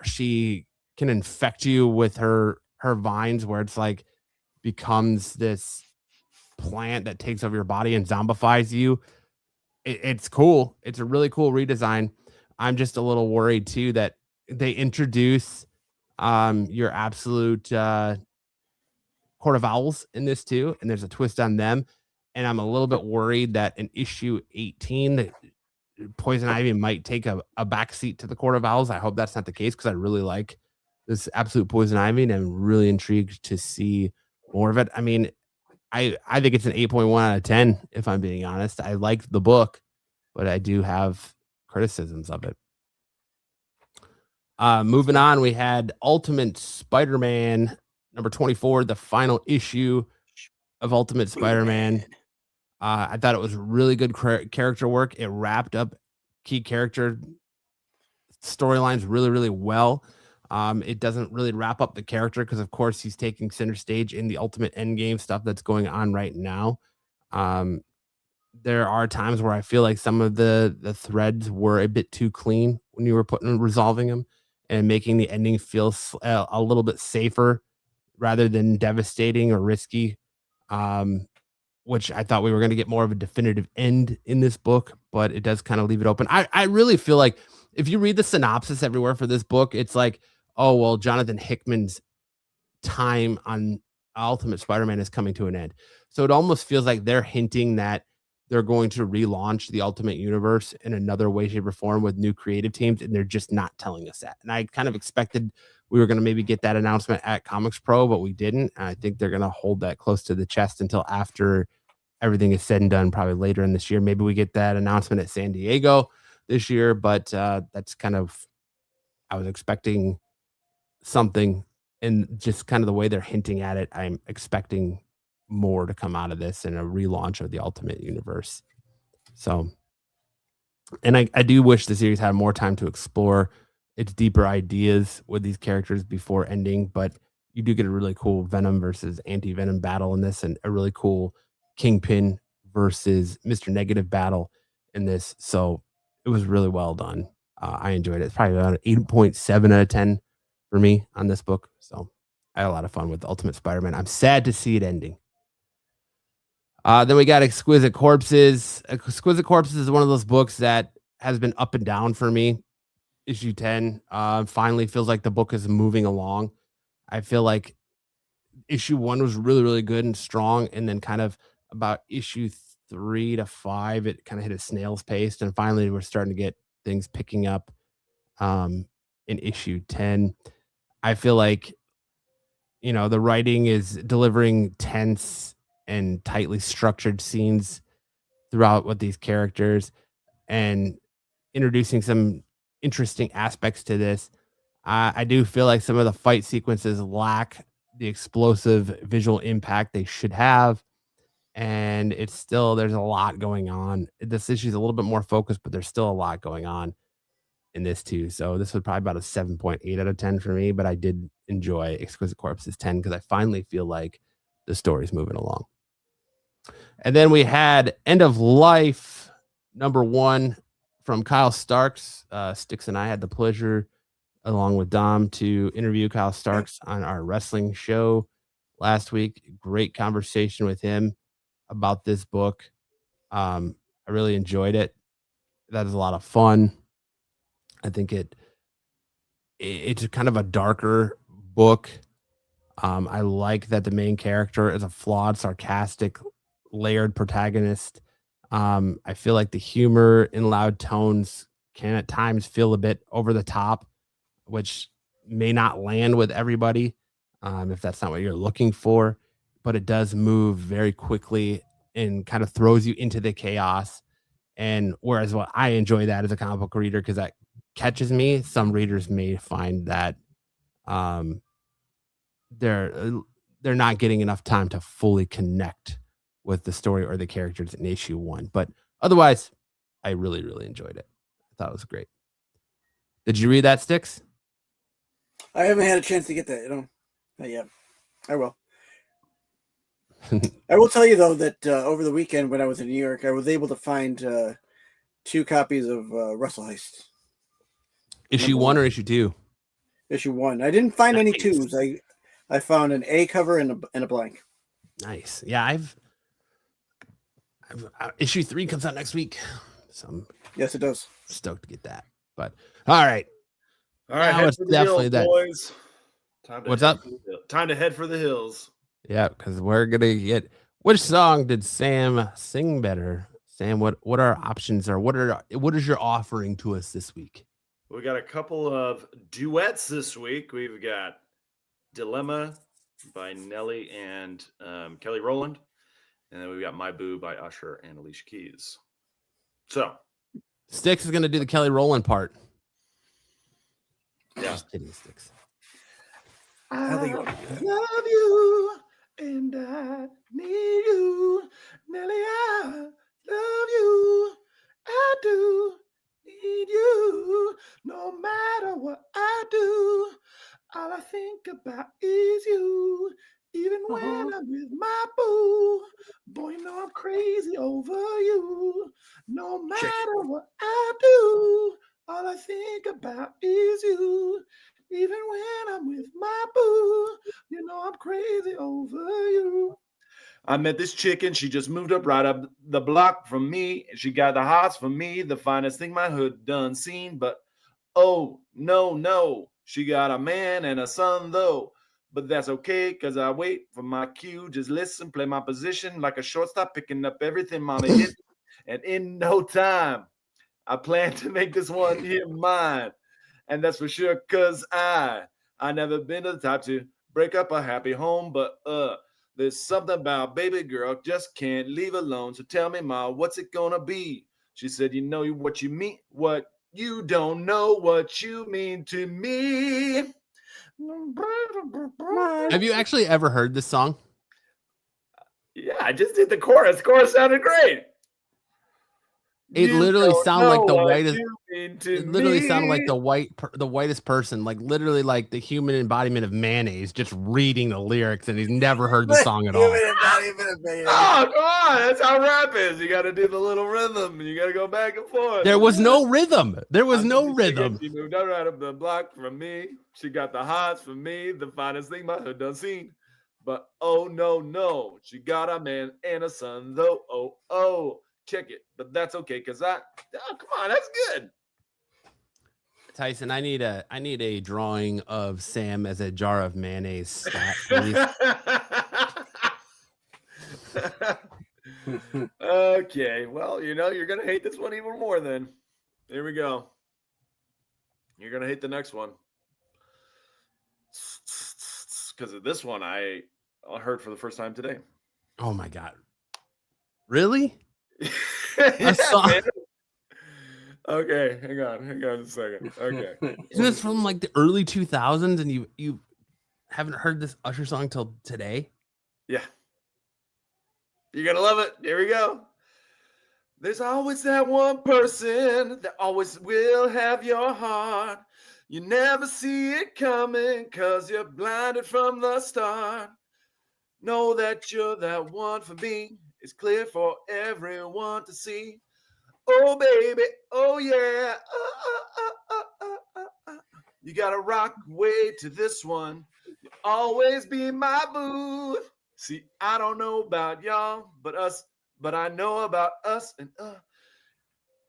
she can infect you with her vines, where it's like becomes this plant that takes over your body and zombifies you. It's cool. It's a really cool redesign. I'm just a little worried too that they introduce your absolute Court of Owls in this too, and there's a twist on them. And I'm a little bit worried that in issue 18, that Poison Ivy might take a backseat to the Court of Owls. I hope that's not the case, because I really like this absolute Poison Ivy, and I'm really intrigued to see more of it. I mean, I think it's an 8.1 out of 10, if I'm being honest. I like the book, but I do have criticisms of it. Moving on, we had Ultimate Spider-Man number 24, the final issue of Ultimate Spider-Man. I thought it was really good character work. It wrapped up key character storylines really, really well. It doesn't really wrap up the character, because of course he's taking center stage in the Ultimate Endgame stuff that's going on right now. There are times where I feel like some of the threads were a bit too clean when you were resolving them, and making the ending feel a little bit safer rather than devastating or risky. Which I thought we were going to get more of a definitive end in this book, but it does kind of leave it open. I really feel like if you read the synopsis everywhere for this book, it's like, oh, well, Jonathan Hickman's time on Ultimate Spider-Man is coming to an end. So it almost feels like they're hinting that they're going to relaunch the Ultimate Universe in another way, shape, or form with new creative teams, and they're just not telling us that. And I kind of expected we were going to maybe get that announcement at ComicsPRO, but we didn't. And I think they're going to hold that close to the chest until after everything is said and done, probably later in this year. Maybe we get that announcement at San Diego this year, but that's kind of, I was expecting something, and just kind of the way they're hinting at it, I'm expecting more to come out of this and a relaunch of the Ultimate Universe. So, and I do wish the series had more time to explore its deeper ideas with these characters before ending, but you do get a really cool Venom versus anti-Venom battle in this, and a really cool Kingpin versus Mr. Negative battle in this. So it was really well done. I enjoyed it. It's probably about an 8.7 out of 10 for me on this book. So I had a lot of fun with Ultimate Spider-Man. I'm sad to see it ending. Then we got Exquisite Corpses. Exquisite Corpses is one of those books that has been up and down for me. Issue 10 finally feels like the book is moving along. I feel like issue 1 was really, really good and strong. And then kind of about issue 3 to 5, it kind of hit a snail's pace. And finally, we're starting to get things picking up in issue 10. I feel like, the writing is delivering tense and tightly structured scenes throughout with these characters and introducing some interesting aspects to this. I do feel like some of the fight sequences lack the explosive visual impact they should have. And there's a lot going on. This issue is a little bit more focused, but there's still a lot going on in this too. So this was probably about a 7.8 out of 10 for me, but I did enjoy Exquisite Corpses 10 because I finally feel like the story's moving along. And then we had End of Life #1 from Kyle Starks. Sticks and I had the pleasure, along with Dom, to interview Kyle Starks on our wrestling show last week. Great conversation with him about this book. I really enjoyed it. That is a lot of fun. I think it's kind of a darker book. I like that the main character is a flawed, sarcastic, layered protagonist. I feel like the humor in loud tones can at times feel a bit over the top, which may not land with everybody if that's not what you're looking for, but it does move very quickly and kind of throws you into the chaos. And whereas what I enjoy that as a comic book reader, because that catches me, some readers may find that they're not getting enough time to fully connect with the story or the characters in issue 1. But otherwise, I really, really enjoyed it. I thought it was great. Did you read that, Sticks? I haven't had a chance to get that, not yet. I will. I will tell you, though, that over the weekend when I was in New York, I was able to find 2 copies of Russell Heist. Issue 1 or issue 2? Issue 1. I didn't find any Nice. 2s. I found an A cover and a blank. Nice. Yeah, I've issue 3 comes out next week, so I'm Yes, it does. stoked to get that. But all right, All right, Now head it's for the definitely hills, that- boys. Time to What's head up? for the hill- Time to head for the hills. yeah, because we're gonna get. Which song did Sam sing better? Sam, what are our options, or what is your offering to us this week? We got a couple of duets this week. We've got Dilemma by Nelly and Kelly Rowland. And then we've got My Boo by Usher and Alicia Keys. So, Sticks is gonna do the Kelly Rowland part. yeah. Just kidding, Sticks. I think love you and I need you. Nelly, I love you. I do need you. No matter what I do, all I think about is you. Even when I'm with my boo, boy, you know I'm crazy over you. No matter what I do, all I think about is you. Even when I'm with my boo, you know I'm crazy over you. I met this chicken. She just moved up right up the block from me. She got the hots for me, the finest thing my hood done seen. But oh, no. She got a man and a son, though. But that's okay, because I wait for my cue. Just listen, play my position like a shortstop, picking up everything mommy hit. And in no time, I plan to make this one here mine. And that's for sure, because I never been the type to break up a happy home. But there's something about baby girl, just can't leave alone. So tell me, Ma, what's it gonna be? She said, you know what you mean, what you don't know what you mean to me. Have you actually ever heard this song? Yeah, I just did the chorus. The chorus sounded great. It You literally don't sounded like know the what whitest. you mean to It literally sounded like me. the whitest person, like literally like the human embodiment of mayonnaise, just reading the lyrics, and he's never heard the song at all. Oh, come on. That's how rap is. You got to do the little rhythm. You got to go back and forth. There was no rhythm. There was I'm no just thinking rhythm. She moved right up the block from me. She got the hots from me. The finest thing my hood done seen. But oh no, she got a man and a son though. Oh, check it. But that's okay, because come on, that's good. Tyson, I need a drawing of Sam as a jar of mayonnaise stat, please. Okay, well, you're gonna hate this one even more then. Here we go. You're gonna hate the next one. Because of this one I heard for the first time today. Oh my god. Really? Yeah, song? man. Okay, hang on a second. Okay. Isn't this from like the early 2000s and you haven't heard this Usher song till today? Yeah. You're gonna love it. Here we go. There's always that one person that always will have your heart. You never see it coming because you're blinded from the start. Know that you're that one for me. It's clear for everyone to see. Oh, baby. Oh, yeah. You got to rock way to this one. You'll always be my boo. See, I don't know about y'all, but I know about us and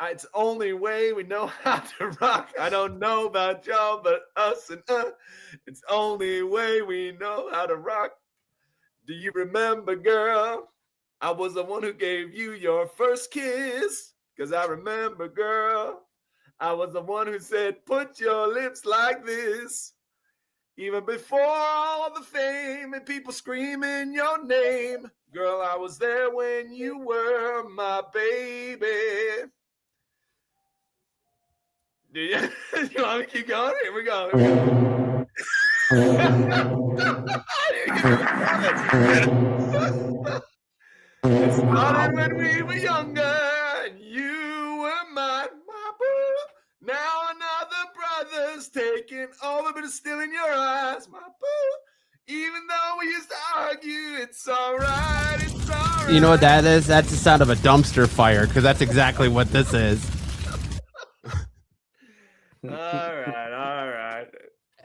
it's the only way we know how to rock. I don't know about y'all, but us and it's the only way we know how to rock. Do you remember, girl? I was the one who gave you your first kiss. Because I remember, girl, I was the one who said, put your lips like this. Even before all the fame and people screaming your name. Girl, I was there when you were my baby. Do you want me to keep going? Here we go. It started when we were younger and you were my boo. Now another brother's taking over, but it's still in your eyes, my boo. Even though we used to argue, it's all right, it's all right. You know what that is? That's the sound of a dumpster fire, because that's exactly what this is. All right.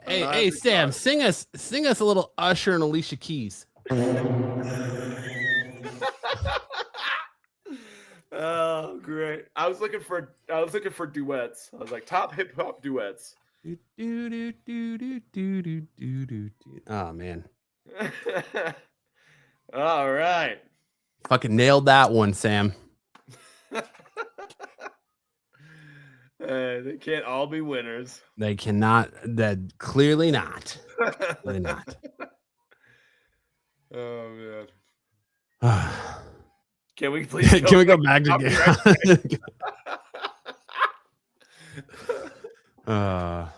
Hey, Sam, sing us a little Usher and Alicia Keys. Oh, great! I was looking for duets. I was like top hip hop duets. Oh man! All right. Fucking nailed that one, Sam. They can't all be winners. They cannot. That clearly not. Clearly not. Oh man. Can we please? Can we go back to game? Oh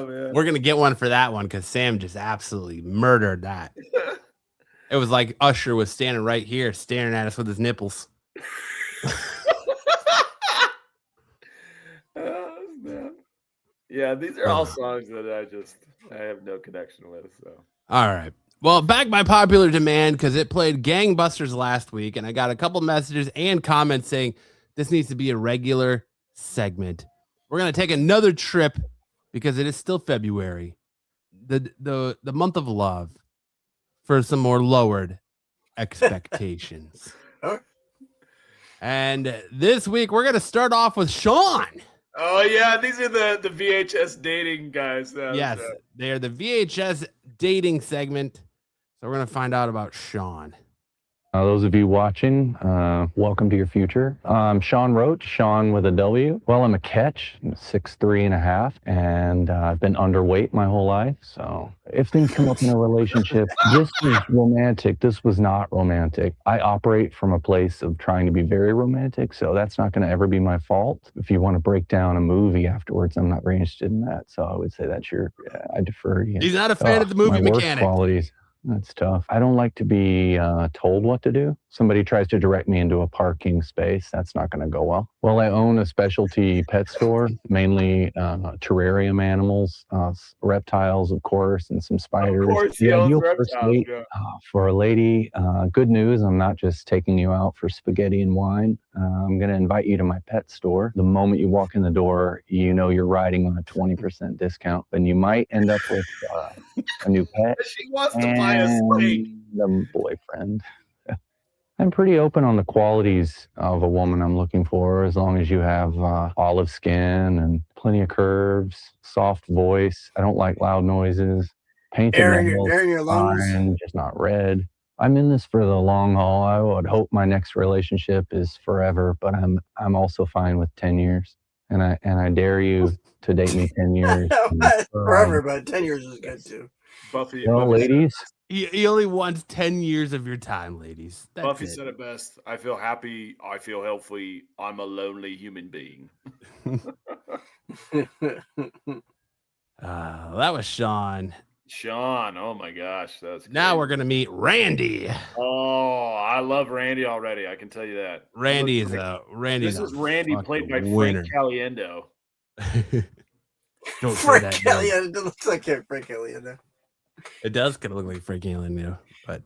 man. We're gonna get one for that one because Sam just absolutely murdered that. It was like Usher was standing right here, staring at us with his nipples. Oh, man. Yeah, these are all songs that I have no connection with. So all right. Well, back by popular demand because it played gangbusters last week, and I got a couple messages and comments saying this needs to be a regular segment. We're gonna take another trip because it is still February, the month of love, for some more lowered expectations. And this week we're gonna start off with Sean. Oh yeah, these are the VHS dating guys. Yes, they are the VHS dating segment. So we're going to find out about Sean. Those of you watching, welcome to your future. Sean Roach, Sean with a W. Well, I'm a catch, I'm 6'3.5", and I've been underweight my whole life. So if things come up in a relationship, this is romantic. This was not romantic. I operate from a place of trying to be very romantic, so that's not going to ever be my fault. If you want to break down a movie afterwards, I'm not very interested in that. So I would say that's I defer to you. He's not a fan of the movie my work Mechanic. Qualities. That's tough. I don't like to be told what to do. somebody tries to direct me into a parking space, that's not going to go well. Well, I own a specialty pet store, mainly terrarium animals, reptiles, of course, and some spiders. Of course, The he owns ideal first reptiles, date yeah. for a lady, good news, I'm not just taking you out for spaghetti and wine. I'm going to invite you to my pet store. The moment you walk in the door, you know you're riding on a 20% discount, and you might end up with a new pet She wants to buy a steak. and a boyfriend. I'm pretty open on the qualities of a woman I'm looking for, as long as you have olive skin and plenty of curves, soft voice. I don't like loud noises. Painted Air in nails, your lungs. fine, just not red. I'm in this for the long haul. I would hope my next relationship is forever, but I'm also fine with 10 years. And I dare you to date me 10 years. Forever, but 10 years is good too. Buffy, Well, Buffy ladies, He only wants 10 years of your time, ladies. That's Buffy it. said it best. I feel happy. I feel healthy. I'm a lonely human being. That was Sean. Sean, oh my gosh, that's Now great. we're gonna meet Randy. Oh, I love Randy already. I can tell you that. Randy is This is a Randy played by fucking winner. Frank Caliendo. Don't say Frank that. Kelly. man. It looks like Frank Kelly. It does kind of look like Frank Caliendo, but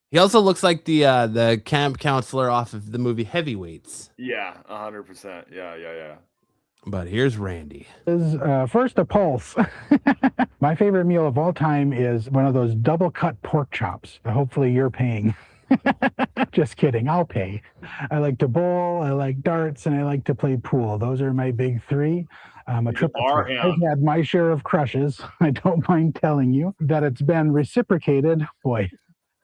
he also looks like the camp counselor off of the movie Heavyweights. Yeah, 100%. Yeah. But here's Randy. First, a pulse. My favorite meal of all time is one of those double cut pork chops. Hopefully you're paying. Just kidding, I'll pay. I like to bowl, I like darts, and I like to play pool. Those are my big three. I'm a triple bar threat. hound. I've had my share of crushes. I don't mind telling you that it's been reciprocated. Boy,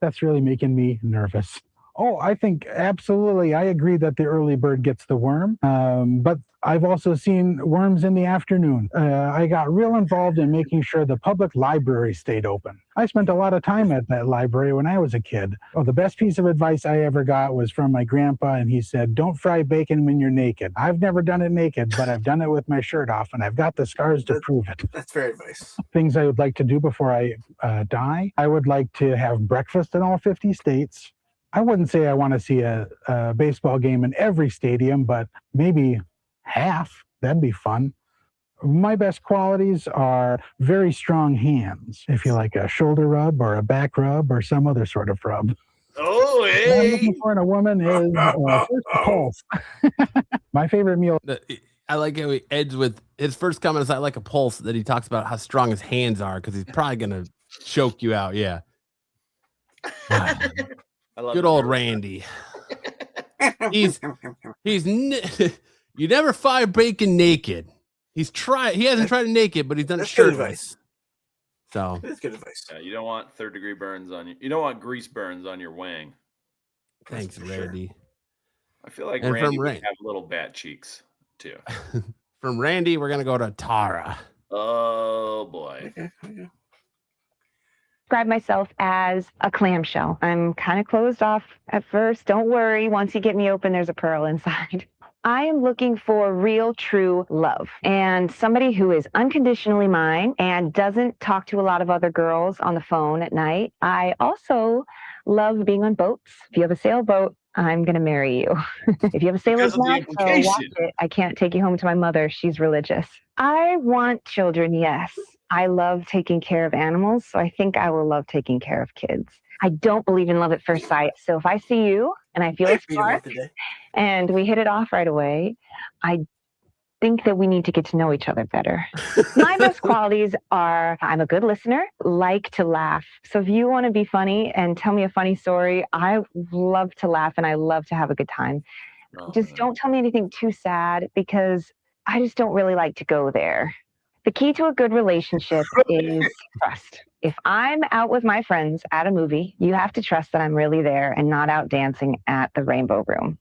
that's really making me nervous. Oh, I think absolutely. I agree that the early bird gets the worm. But I've also seen worms in the afternoon. I got real involved in making sure the public library stayed open. I spent a lot of time at that library when I was a kid. Oh, the best piece of advice I ever got was from my grandpa, and he said, "Don't fry bacon when you're naked." I've never done it naked, but I've done it with my shirt off, and I've got the scars to prove it. That's fair advice. Things I would like to do before I die. I would like to have breakfast in all 50 states. I wouldn't say I want to see a baseball game in every stadium, but maybe half. That'd be fun. My best qualities are very strong hands. If you like a shoulder rub or a back rub or some other sort of rub. Oh, What I'm hey. looking for in a woman is first a pulse. My favorite meal. I like how he ends with his first comment is I like a pulse, that he talks about how strong his hands are because he's probably going to choke you out. Yeah. I love Good it. old Randy. He's you never fry bacon naked. He hasn't tried it naked, but he's done it That's good shirtless. So That's good advice. Yeah, you don't want third-degree burns on you. You don't want grease burns on your wing. thanks, for sure. Randy. I feel like And from Randy would Ran- have little bat cheeks too. From Randy, we're gonna go to Tara. Oh boy. Okay. Describe myself as a clamshell. I'm kind of closed off at first. Don't worry. Once you get me open, there's a pearl inside. I am looking for real, true love and somebody who is unconditionally mine and doesn't talk to a lot of other girls on the phone at night. I also love being on boats. If you have a sailboat, I'm going to marry you. If you have a sailor's Because of the mouth, watch implication. it. I can't take you home to my mother. She's religious. I want children, yes. I love taking care of animals, so I think I will love taking care of kids. I don't believe in love at first sight. So if I see you and I feel a spark and we hit it off right away, I think that we need to get to know each other better. My best qualities are I'm a good listener, like to laugh. So if you want to be funny and tell me a funny story, I love to laugh and I love to have a good time. Just don't tell me anything too sad because I just don't really like to go there. The key to a good relationship is trust. If I'm out with my friends at a movie, you have to trust that I'm really there and not out dancing at the Rainbow Room.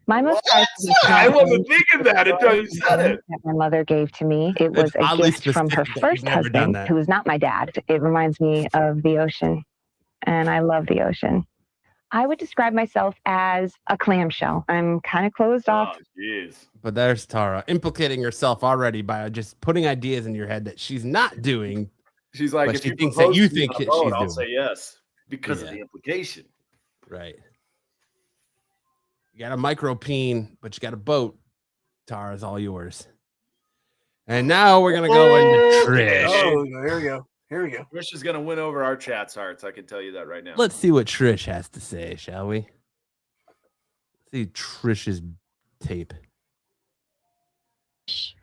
My most prized I wasn't thinking that until you said it. that my mother gave to me. It was It's a oddly gift from her specific that first you've never done husband, that. who is not my dad. It reminds me of the ocean, and I love the ocean. I would describe myself as a clamshell. I'm kind of closed off. Oh, jeez. But there's Tara implicating herself already by just putting ideas in your head that she's not doing. She's like, But if she you thinks that propose you to me think on a that boat, she's I'll doing. say yes because of Yeah. the implication. Right. You got a micropeen, but you got a boat. Tara's all yours. And now we're gonna go into Trish. Oh, here we go. Here we go. Trish is gonna win over our chat's hearts. I can tell you that right now. Let's see what Trish has to say, shall we? Let's see Trish's tape.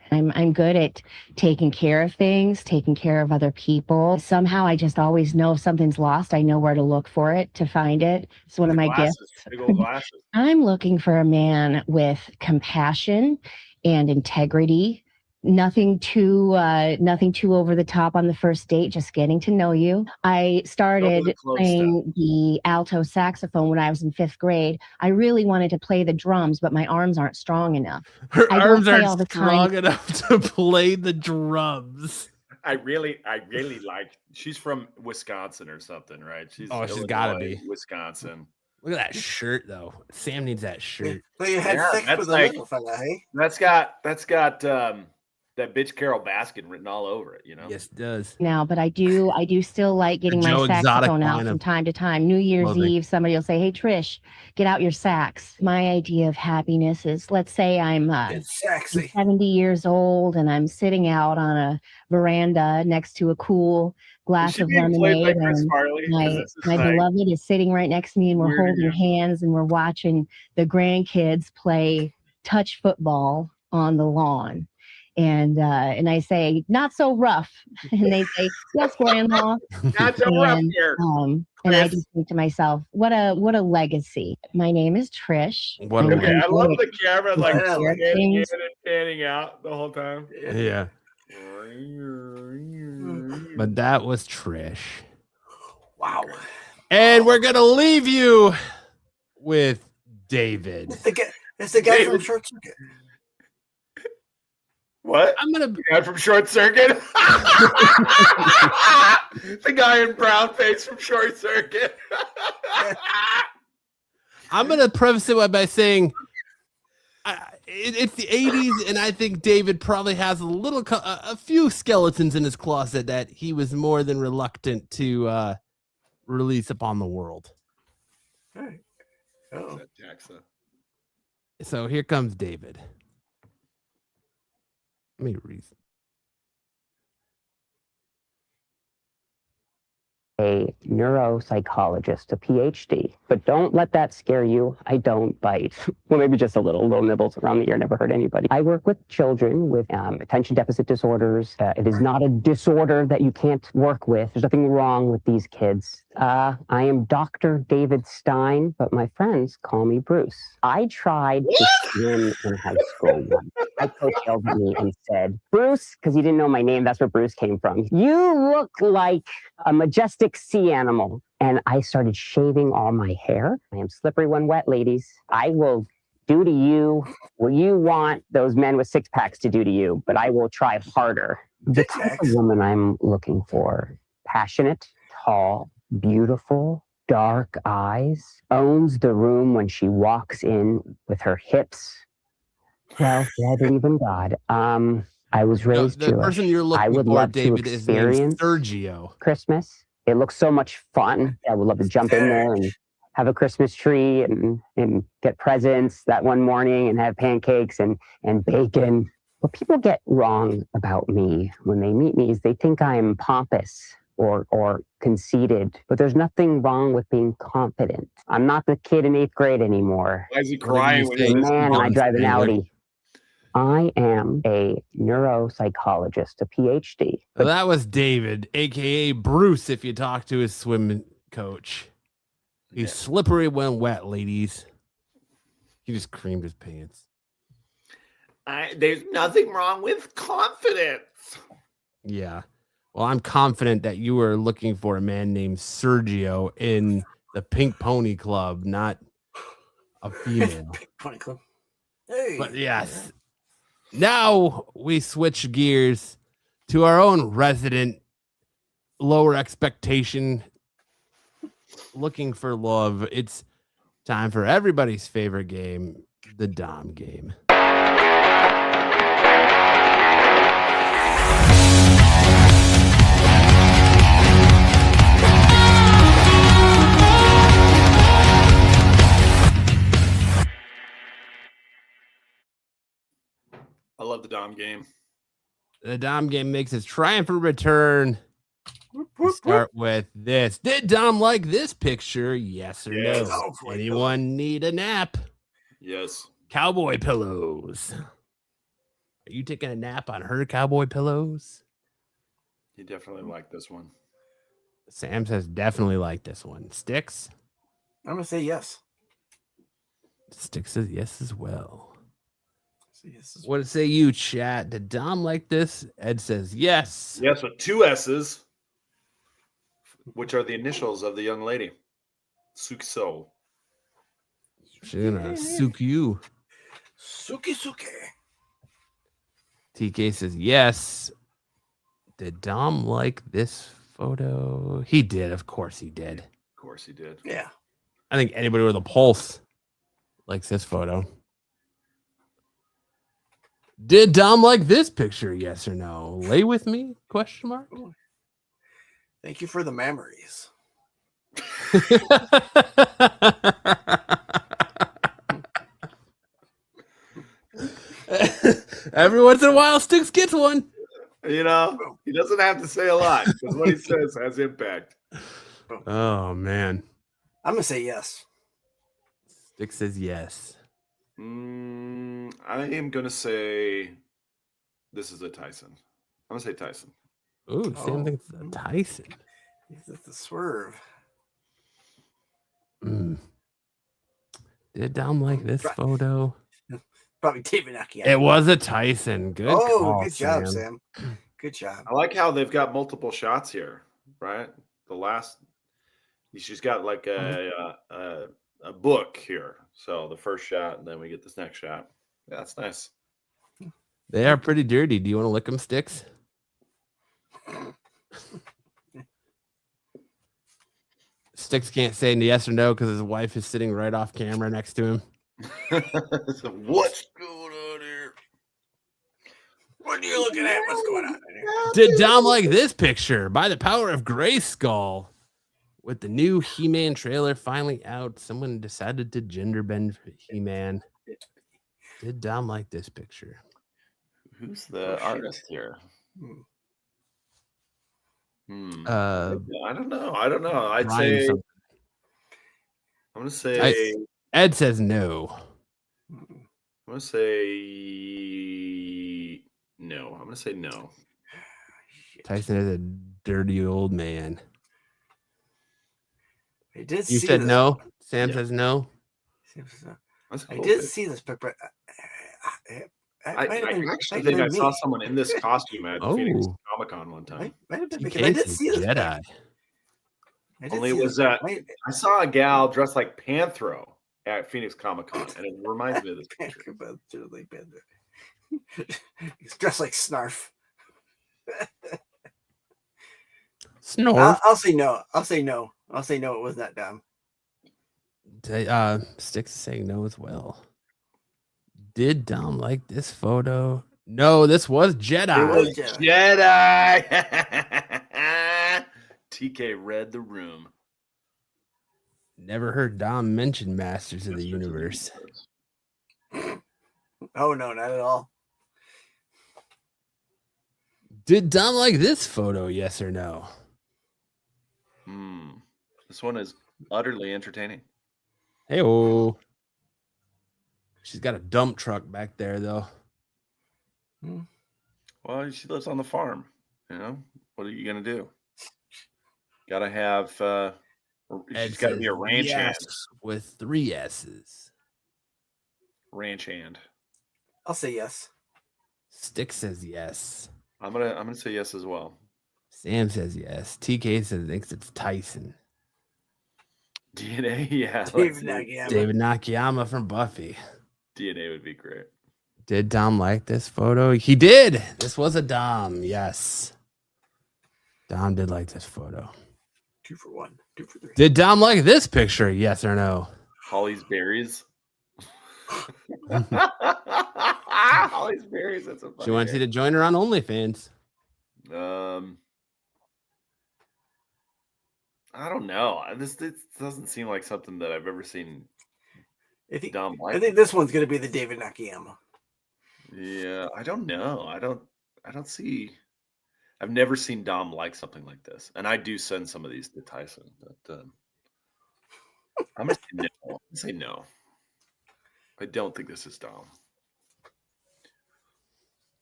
I'm good at taking care of things, taking care of other people. Somehow I just always know if something's lost, I know where to look for it, to find it. It's one of my gifts. Big old glasses. I'm looking for a man with compassion and integrity. Nothing too over the top on the first date, just getting to know you. I started playing the alto saxophone when I was in 5th grade. I really wanted to play the drums, but my arms aren't strong enough. Her I arms don't play all aren't the strong time. enough to play the drums. I really like. She's from Wisconsin or something, right? She's gotta be Wisconsin. Look at that shirt, though. Sam needs that shirt. But you had sex with a little fella, hey? That's got that bitch Carol Baskin written all over it, you know. Yes, it does. Now, but I do still like getting my saxophone out from time to time. New Year's Eve, somebody will say, "Hey, Trish, get out your sax." My idea of happiness is, let's say I'm 70 years old and I'm sitting out on a veranda next to a cool glass of lemonade, and my beloved is sitting right next to me, and we're holding hands and we're watching the grandkids play touch football on the lawn. And I say, "Not so rough," and they say, "Yes, Grandma." Not so rough here. And I just think to myself, what a legacy. My name is Trish. I love the camera like panning out the whole time. Yeah. But that was Trish. Wow. And we're gonna leave you with David. It's the guy from Short Circuit. What? The guy from Short Circuit. The guy in brown face from Short Circuit. I'm gonna preface it by saying it's the 80s, and I think David probably has a few skeletons in his closet that he was more than reluctant to release upon the world. Right. Oh. So here comes David. Let me read. A neuropsychologist, a PhD. But don't let that scare you. I don't bite. Well, maybe just a little nibbles around the ear, never hurt anybody. I work with children with attention deficit disorders. It is not a disorder that you can't work with. There's nothing wrong with these kids. I am Dr. David Stein, but my friends call me Bruce. I tried to swim in high school once. My coach yelled at me and said, "Bruce," because he didn't know my name. That's where Bruce came from. "You look like a majestic sea animal." And I started shaving all my hair. I am slippery when wet, ladies. I will do to you what you want those men with six packs to do to you, but I will try harder. The type of woman I'm looking for: passionate, tall, beautiful, dark eyes, owns the room when she walks in with her hips. Well, I believe in God. I was raised the Jewish. person you're looking I would for, love David, to is named experience Sergio. Christmas. It looks so much fun. I would love to jump in there and have a Christmas tree and get presents that one morning and have pancakes and bacon. What people get wrong about me when they meet me is they think I'm pompous or conceited, but there's nothing wrong with being confident. I'm not the kid in 8th grade anymore. Why is he crying when he Man, I drive an Audi. I am a neuropsychologist, a PhD. Well, that was David, aka Bruce, if you talk to his swim coach. He's slippery when wet, ladies. He just creamed his pants. There's nothing wrong with confidence. Yeah. Well, I'm confident that you were looking for a man named Sergio in the Pink Pony Club, not a female. Pink Pony Club. Hey. But yes. Now we switch gears to our own resident lower expectation, looking for love. It's time for everybody's favorite game, the Dom game. Dom game. The Dom game makes its triumphant return. We start with this. Did Dom like this picture? Yes or Yes. no? Anyone need a nap? Yes. Cowboy pillows. Are you taking a nap on her cowboy pillows? You definitely like this one. Sam says definitely like this one. Sticks? I'm gonna say yes. Sticks says yes as well. Yes. What say you, chat? Did Dom like this? Ed says yes. Yes, with 2 S's, which are the initials of the young lady. Sukso. She's gonna sook you. Suki. TK says yes. Did Dom like this photo? He did. Of course he did. Of course he did. Yeah. I think anybody with a pulse likes this photo. Did Dom like this picture? Yes or no? Lay with me? Question mark. Thank you for the memories. Every once in a while, Sticks gets one. You know, he doesn't have to say a lot because what he says has impact. Oh, man. I'm going to say yes. Sticks says yes. I am going to say this is a Tyson. I'm going to say Tyson. Ooh, Sam thinks it's a Tyson. It's the swerve. Did Dom like this photo? Probably David Aki. It was a Tyson. Good call, good job, Sam. Good job. I like how they've got multiple shots here, right? The last, she's got like a book here. So the first shot, and then we get this next shot. Yeah, that's nice. They are pretty dirty. Do you want to lick them, Sticks? Sticks can't say yes or no because his wife is sitting right off camera next to him. So what's going on here? What are you looking at? What's going on here? Did Dom like this picture? By the power of Grayskull, with the new He-Man trailer finally out, someone decided to gender bend for He-Man. Did Dom like this picture? Who's the artist here? I don't know. I'd Brian say something. I'm gonna say Ed says no. I'm gonna say no. I'm gonna say no. Tyson is a dirty old man. I did You see said this. no. Sam says no. That's I cool, did dude. see this picture. I actually think I saw someone in this costume at Phoenix Comic Con one time. I did see this. Jedi. Only it was I saw a gal dressed like Panthro at Phoenix Comic Con, and it reminds me of this picture. He's dressed like Snarf. Snarf. I'll say no. I'll say no. I'll say no. It was not dumb. Sticks is saying no as well. Did Dom like this photo? No, this was Jedi. It was Jedi. TK read the room. Never heard Dom mention Masters of the Universe. Oh no, not at all. Did Dom like this photo? Yes or no? This one is utterly entertaining. Hey-oh. She's got a dump truck back there, though. Well, she lives on the farm. You know, what are you gonna do? Gotta have. She's got to be a ranch hand with 3 S's. Ranch hand. I'll say yes. Stick says yes. I'm gonna say yes as well. Sam says yes. TK says thinks it's Tyson. DNA, yeah. David Nakayama from Buffy. DNA would be great. Did Dom like this photo? He did. This was a Dom. Yes. Dom did like this photo. 2 for 1. 2 for 3. Did Dom like this picture? Yes or no? Holly's berries. Holly's berries. That's a funny She wants you to join her on OnlyFans. I don't know. This doesn't seem like something that I've ever seen Dom like. I think this one's going to be the David Nakayama. Yeah, I don't know. I don't see. I've never seen Dom like something like this, and I do send some of these to Tyson. But I'm gonna say no. I'm gonna say no. I don't think this is Dom.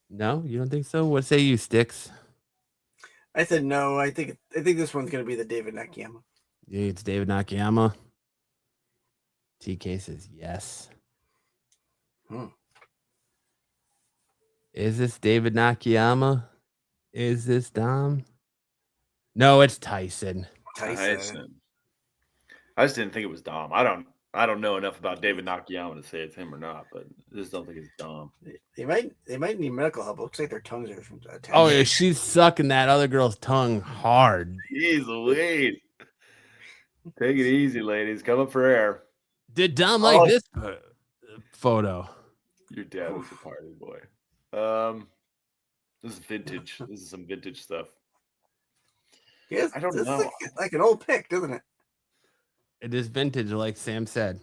No, you don't think so? What say you, Sticks? I said no. I think this one's gonna be the David Nakayama. Yeah, it's David Nakayama. TK says yes. Is this David Nakayama? Is this Dom? No, it's Tyson. Tyson. I just didn't think it was Dom. I don't know enough about David Nakayama to say it's him or not, but I just don't think it's Dom. They might need medical help. It looks like their tongues are from Oh yeah, she's sucking that other girl's tongue hard. Jeez Louise. Take it easy, ladies. Come up for air. Did Dom like this photo? Your dad was a party boy. This is vintage. This is some vintage stuff. Yes, I don't this know. like an old pic, doesn't it? It is vintage, like Sam said.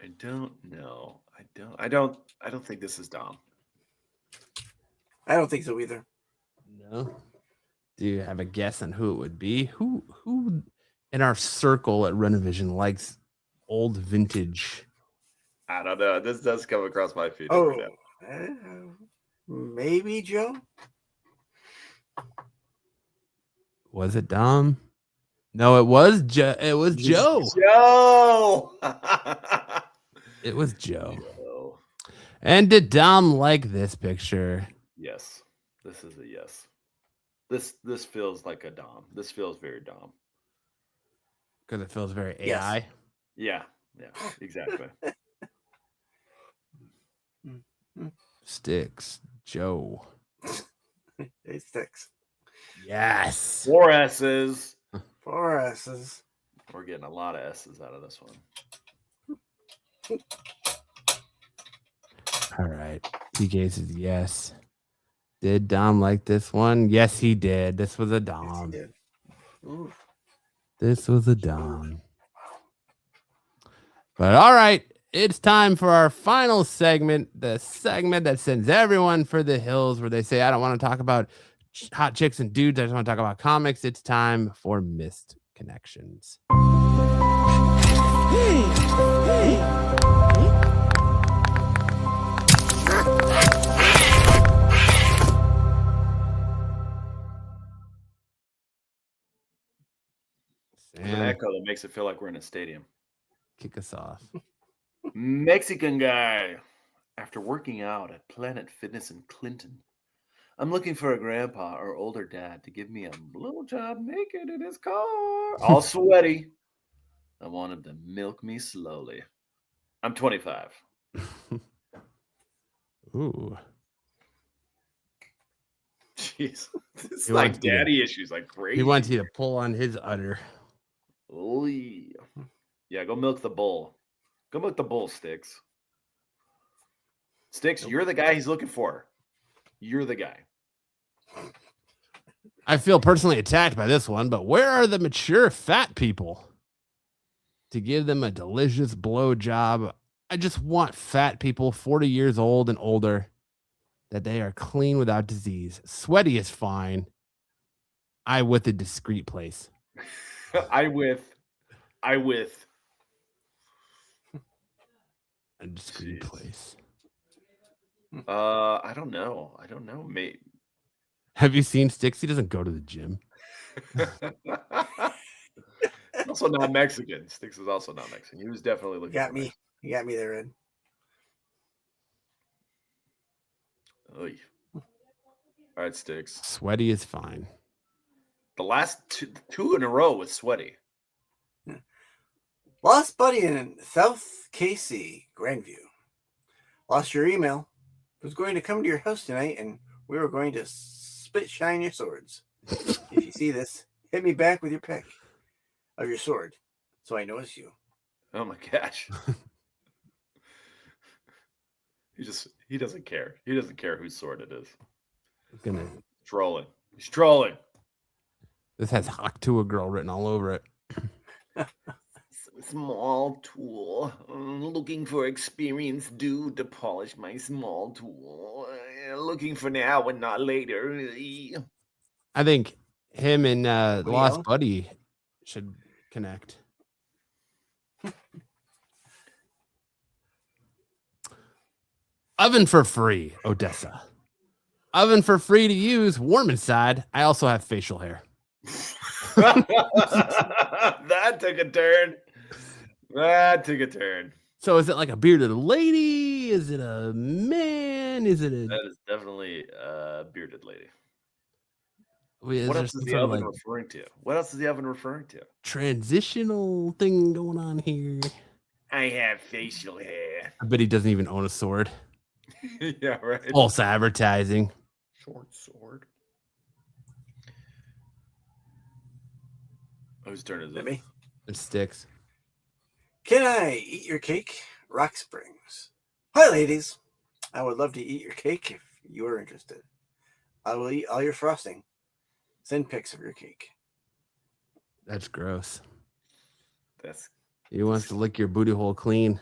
I don't know. I don't think this is Dom. I don't think so either. No. Do you have a guess on who it would be? Who in our circle at Renovision likes old vintage? I don't know. This does come across my feed. Oh, maybe Joe. Was it Dom? No, it was Joe. It was Joe. Joe. It was Joe. And did Dom like this picture? Yes. This is a yes. This feels like a Dom. This feels very Dom. Because it feels very AI. Yeah. Yeah. Exactly. Sticks. Joe. Hey, Sticks. Yes. 4 S's. 4 S's. We're getting a lot of S's out of this one. All right. TK says yes. Did Dom like this one? Yes, he did. This was a Dom. Yes, This was a Dom. But all right, it's time for our final segment, the segment that sends everyone for the hills, where they say, I don't want to talk about hot chicks and dudes. I just want to talk about comics. It's time for Missed Connections. There's an echo that makes it feel like we're in a stadium. Kick us off. Mexican guy. After working out at Planet Fitness in Clinton, I'm looking for a grandpa or older dad to give me a blowjob naked in his car. All sweaty. I want him to milk me slowly. I'm 25. Ooh. Jeez. It's like daddy issues, like crazy. He wants you to pull on his udder. Ooh. Yeah, go milk the bull. Go milk the bull, Sticks. Sticks, you're the guy he's looking for. You're the guy. I feel personally attacked by this one, but where are the mature fat people to give them a delicious blowjob? I just want fat people 40 years old and older, that they are clean without disease. Sweaty is fine. I with a discreet place. I with a discreet place. I don't know. Mate. Have you seen Sticks? He doesn't go to the gym. Also not Mexican. Sticks is also not Mexican. He was definitely looking. You got me there, Ed. Oy. All right, Sticks. Sweaty is fine. The last two in a row with Sweaty. Lost buddy in South KC, Grandview. Lost your email. Was going to come to your house tonight, and we were going to spit shine your swords. If you see this, hit me back with your pick of your sword, so I know it's you. Oh my gosh. He doesn't care. He doesn't care whose sword it is. Trolling. He's trolling. This has Hawk to a girl written all over it. small tool. Looking for experienced dude to polish my small tool. Looking for now and not later. I think him and Lost Buddy should connect. Oven for free, Odessa. Oven for free to use, warm inside. I also have facial hair. That took a turn. So is it like a bearded lady? Is it a man? That is definitely a bearded lady. Wait, what else is the oven referring to? What else is the oven referring to? Transitional thing going on here. I have facial hair. I bet he doesn't even own a sword. Yeah, right. False advertising. Short sword. Whose turn is it? Me. It sticks. Can I eat your cake? Rock Springs. Hi, ladies. I would love to eat your cake if you are interested. I will eat all your frosting. Send pics of your cake. That's gross. He wants to lick your booty hole clean.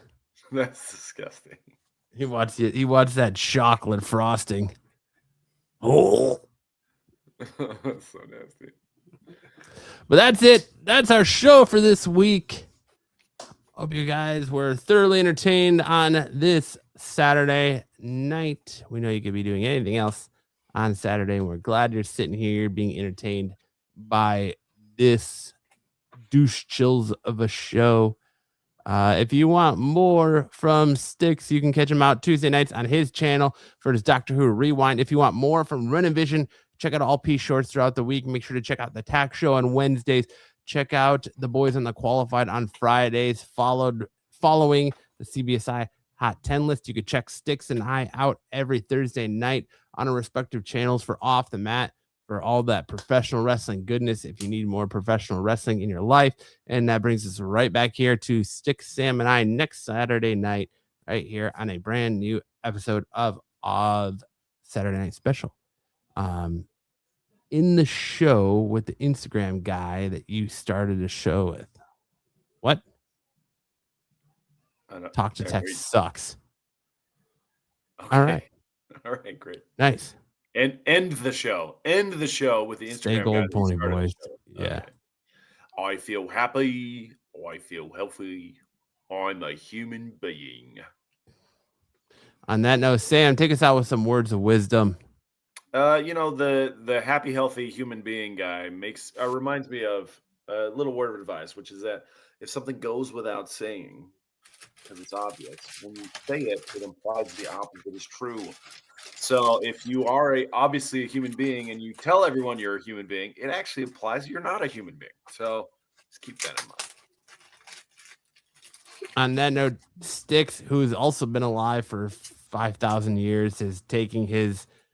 That's disgusting. He wants that chocolate frosting. Oh. That's so nasty. But that's it. That's our show for this week. Hope you guys were thoroughly entertained on this Saturday night. We know you could be doing anything else on Saturday, and we're glad you're sitting here being entertained by this douche chills of a show. If you want more from Styx, you can catch him out Tuesday nights on his channel for his Doctor Who Rewind. If you want more from Renovision, check out all P shorts throughout the week. Make sure to check out the Tack Show on Wednesdays. Check out the Boys on the Qualified on Fridays, following the CBSI Hot 10 list. You could check Styx and I out every Thursday night on our respective channels for Off the Mat, for all that professional wrestling goodness if you need more professional wrestling in your life. And that brings us right back here to Styx, Sam, and I next Saturday night, right here on a brand new episode of Saturday Night Special. In the show with the Instagram guy that you started a show with. What? Talk to Text sucks. Okay. All right. All right, great. Nice. And end the show. End the show with the Instagram Stay guy gold, that pony started the boys. show. Yeah. Okay. I feel happy. I feel healthy. I'm a human being. On that note, Sam, take us out with some words of wisdom. The happy, healthy human being guy reminds me of a little word of advice, which is that if something goes without saying, because it's obvious, when you say it, it implies the opposite is true. So if you are obviously a human being and you tell everyone you're a human being, it actually implies you're not a human being. So just keep that in mind. On that note, Styx, who's also been alive for 5,000 years, is taking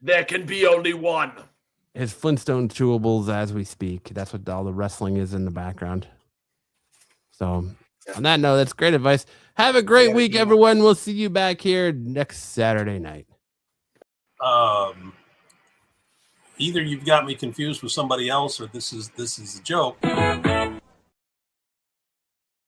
There can be only one. his Flintstone chewables as we speak. That's what all the wrestling is in the background. So on that note, that's great advice. Have a great week, everyone. We'll see you back here next Saturday night. Either you've got me confused with somebody else or this is a joke.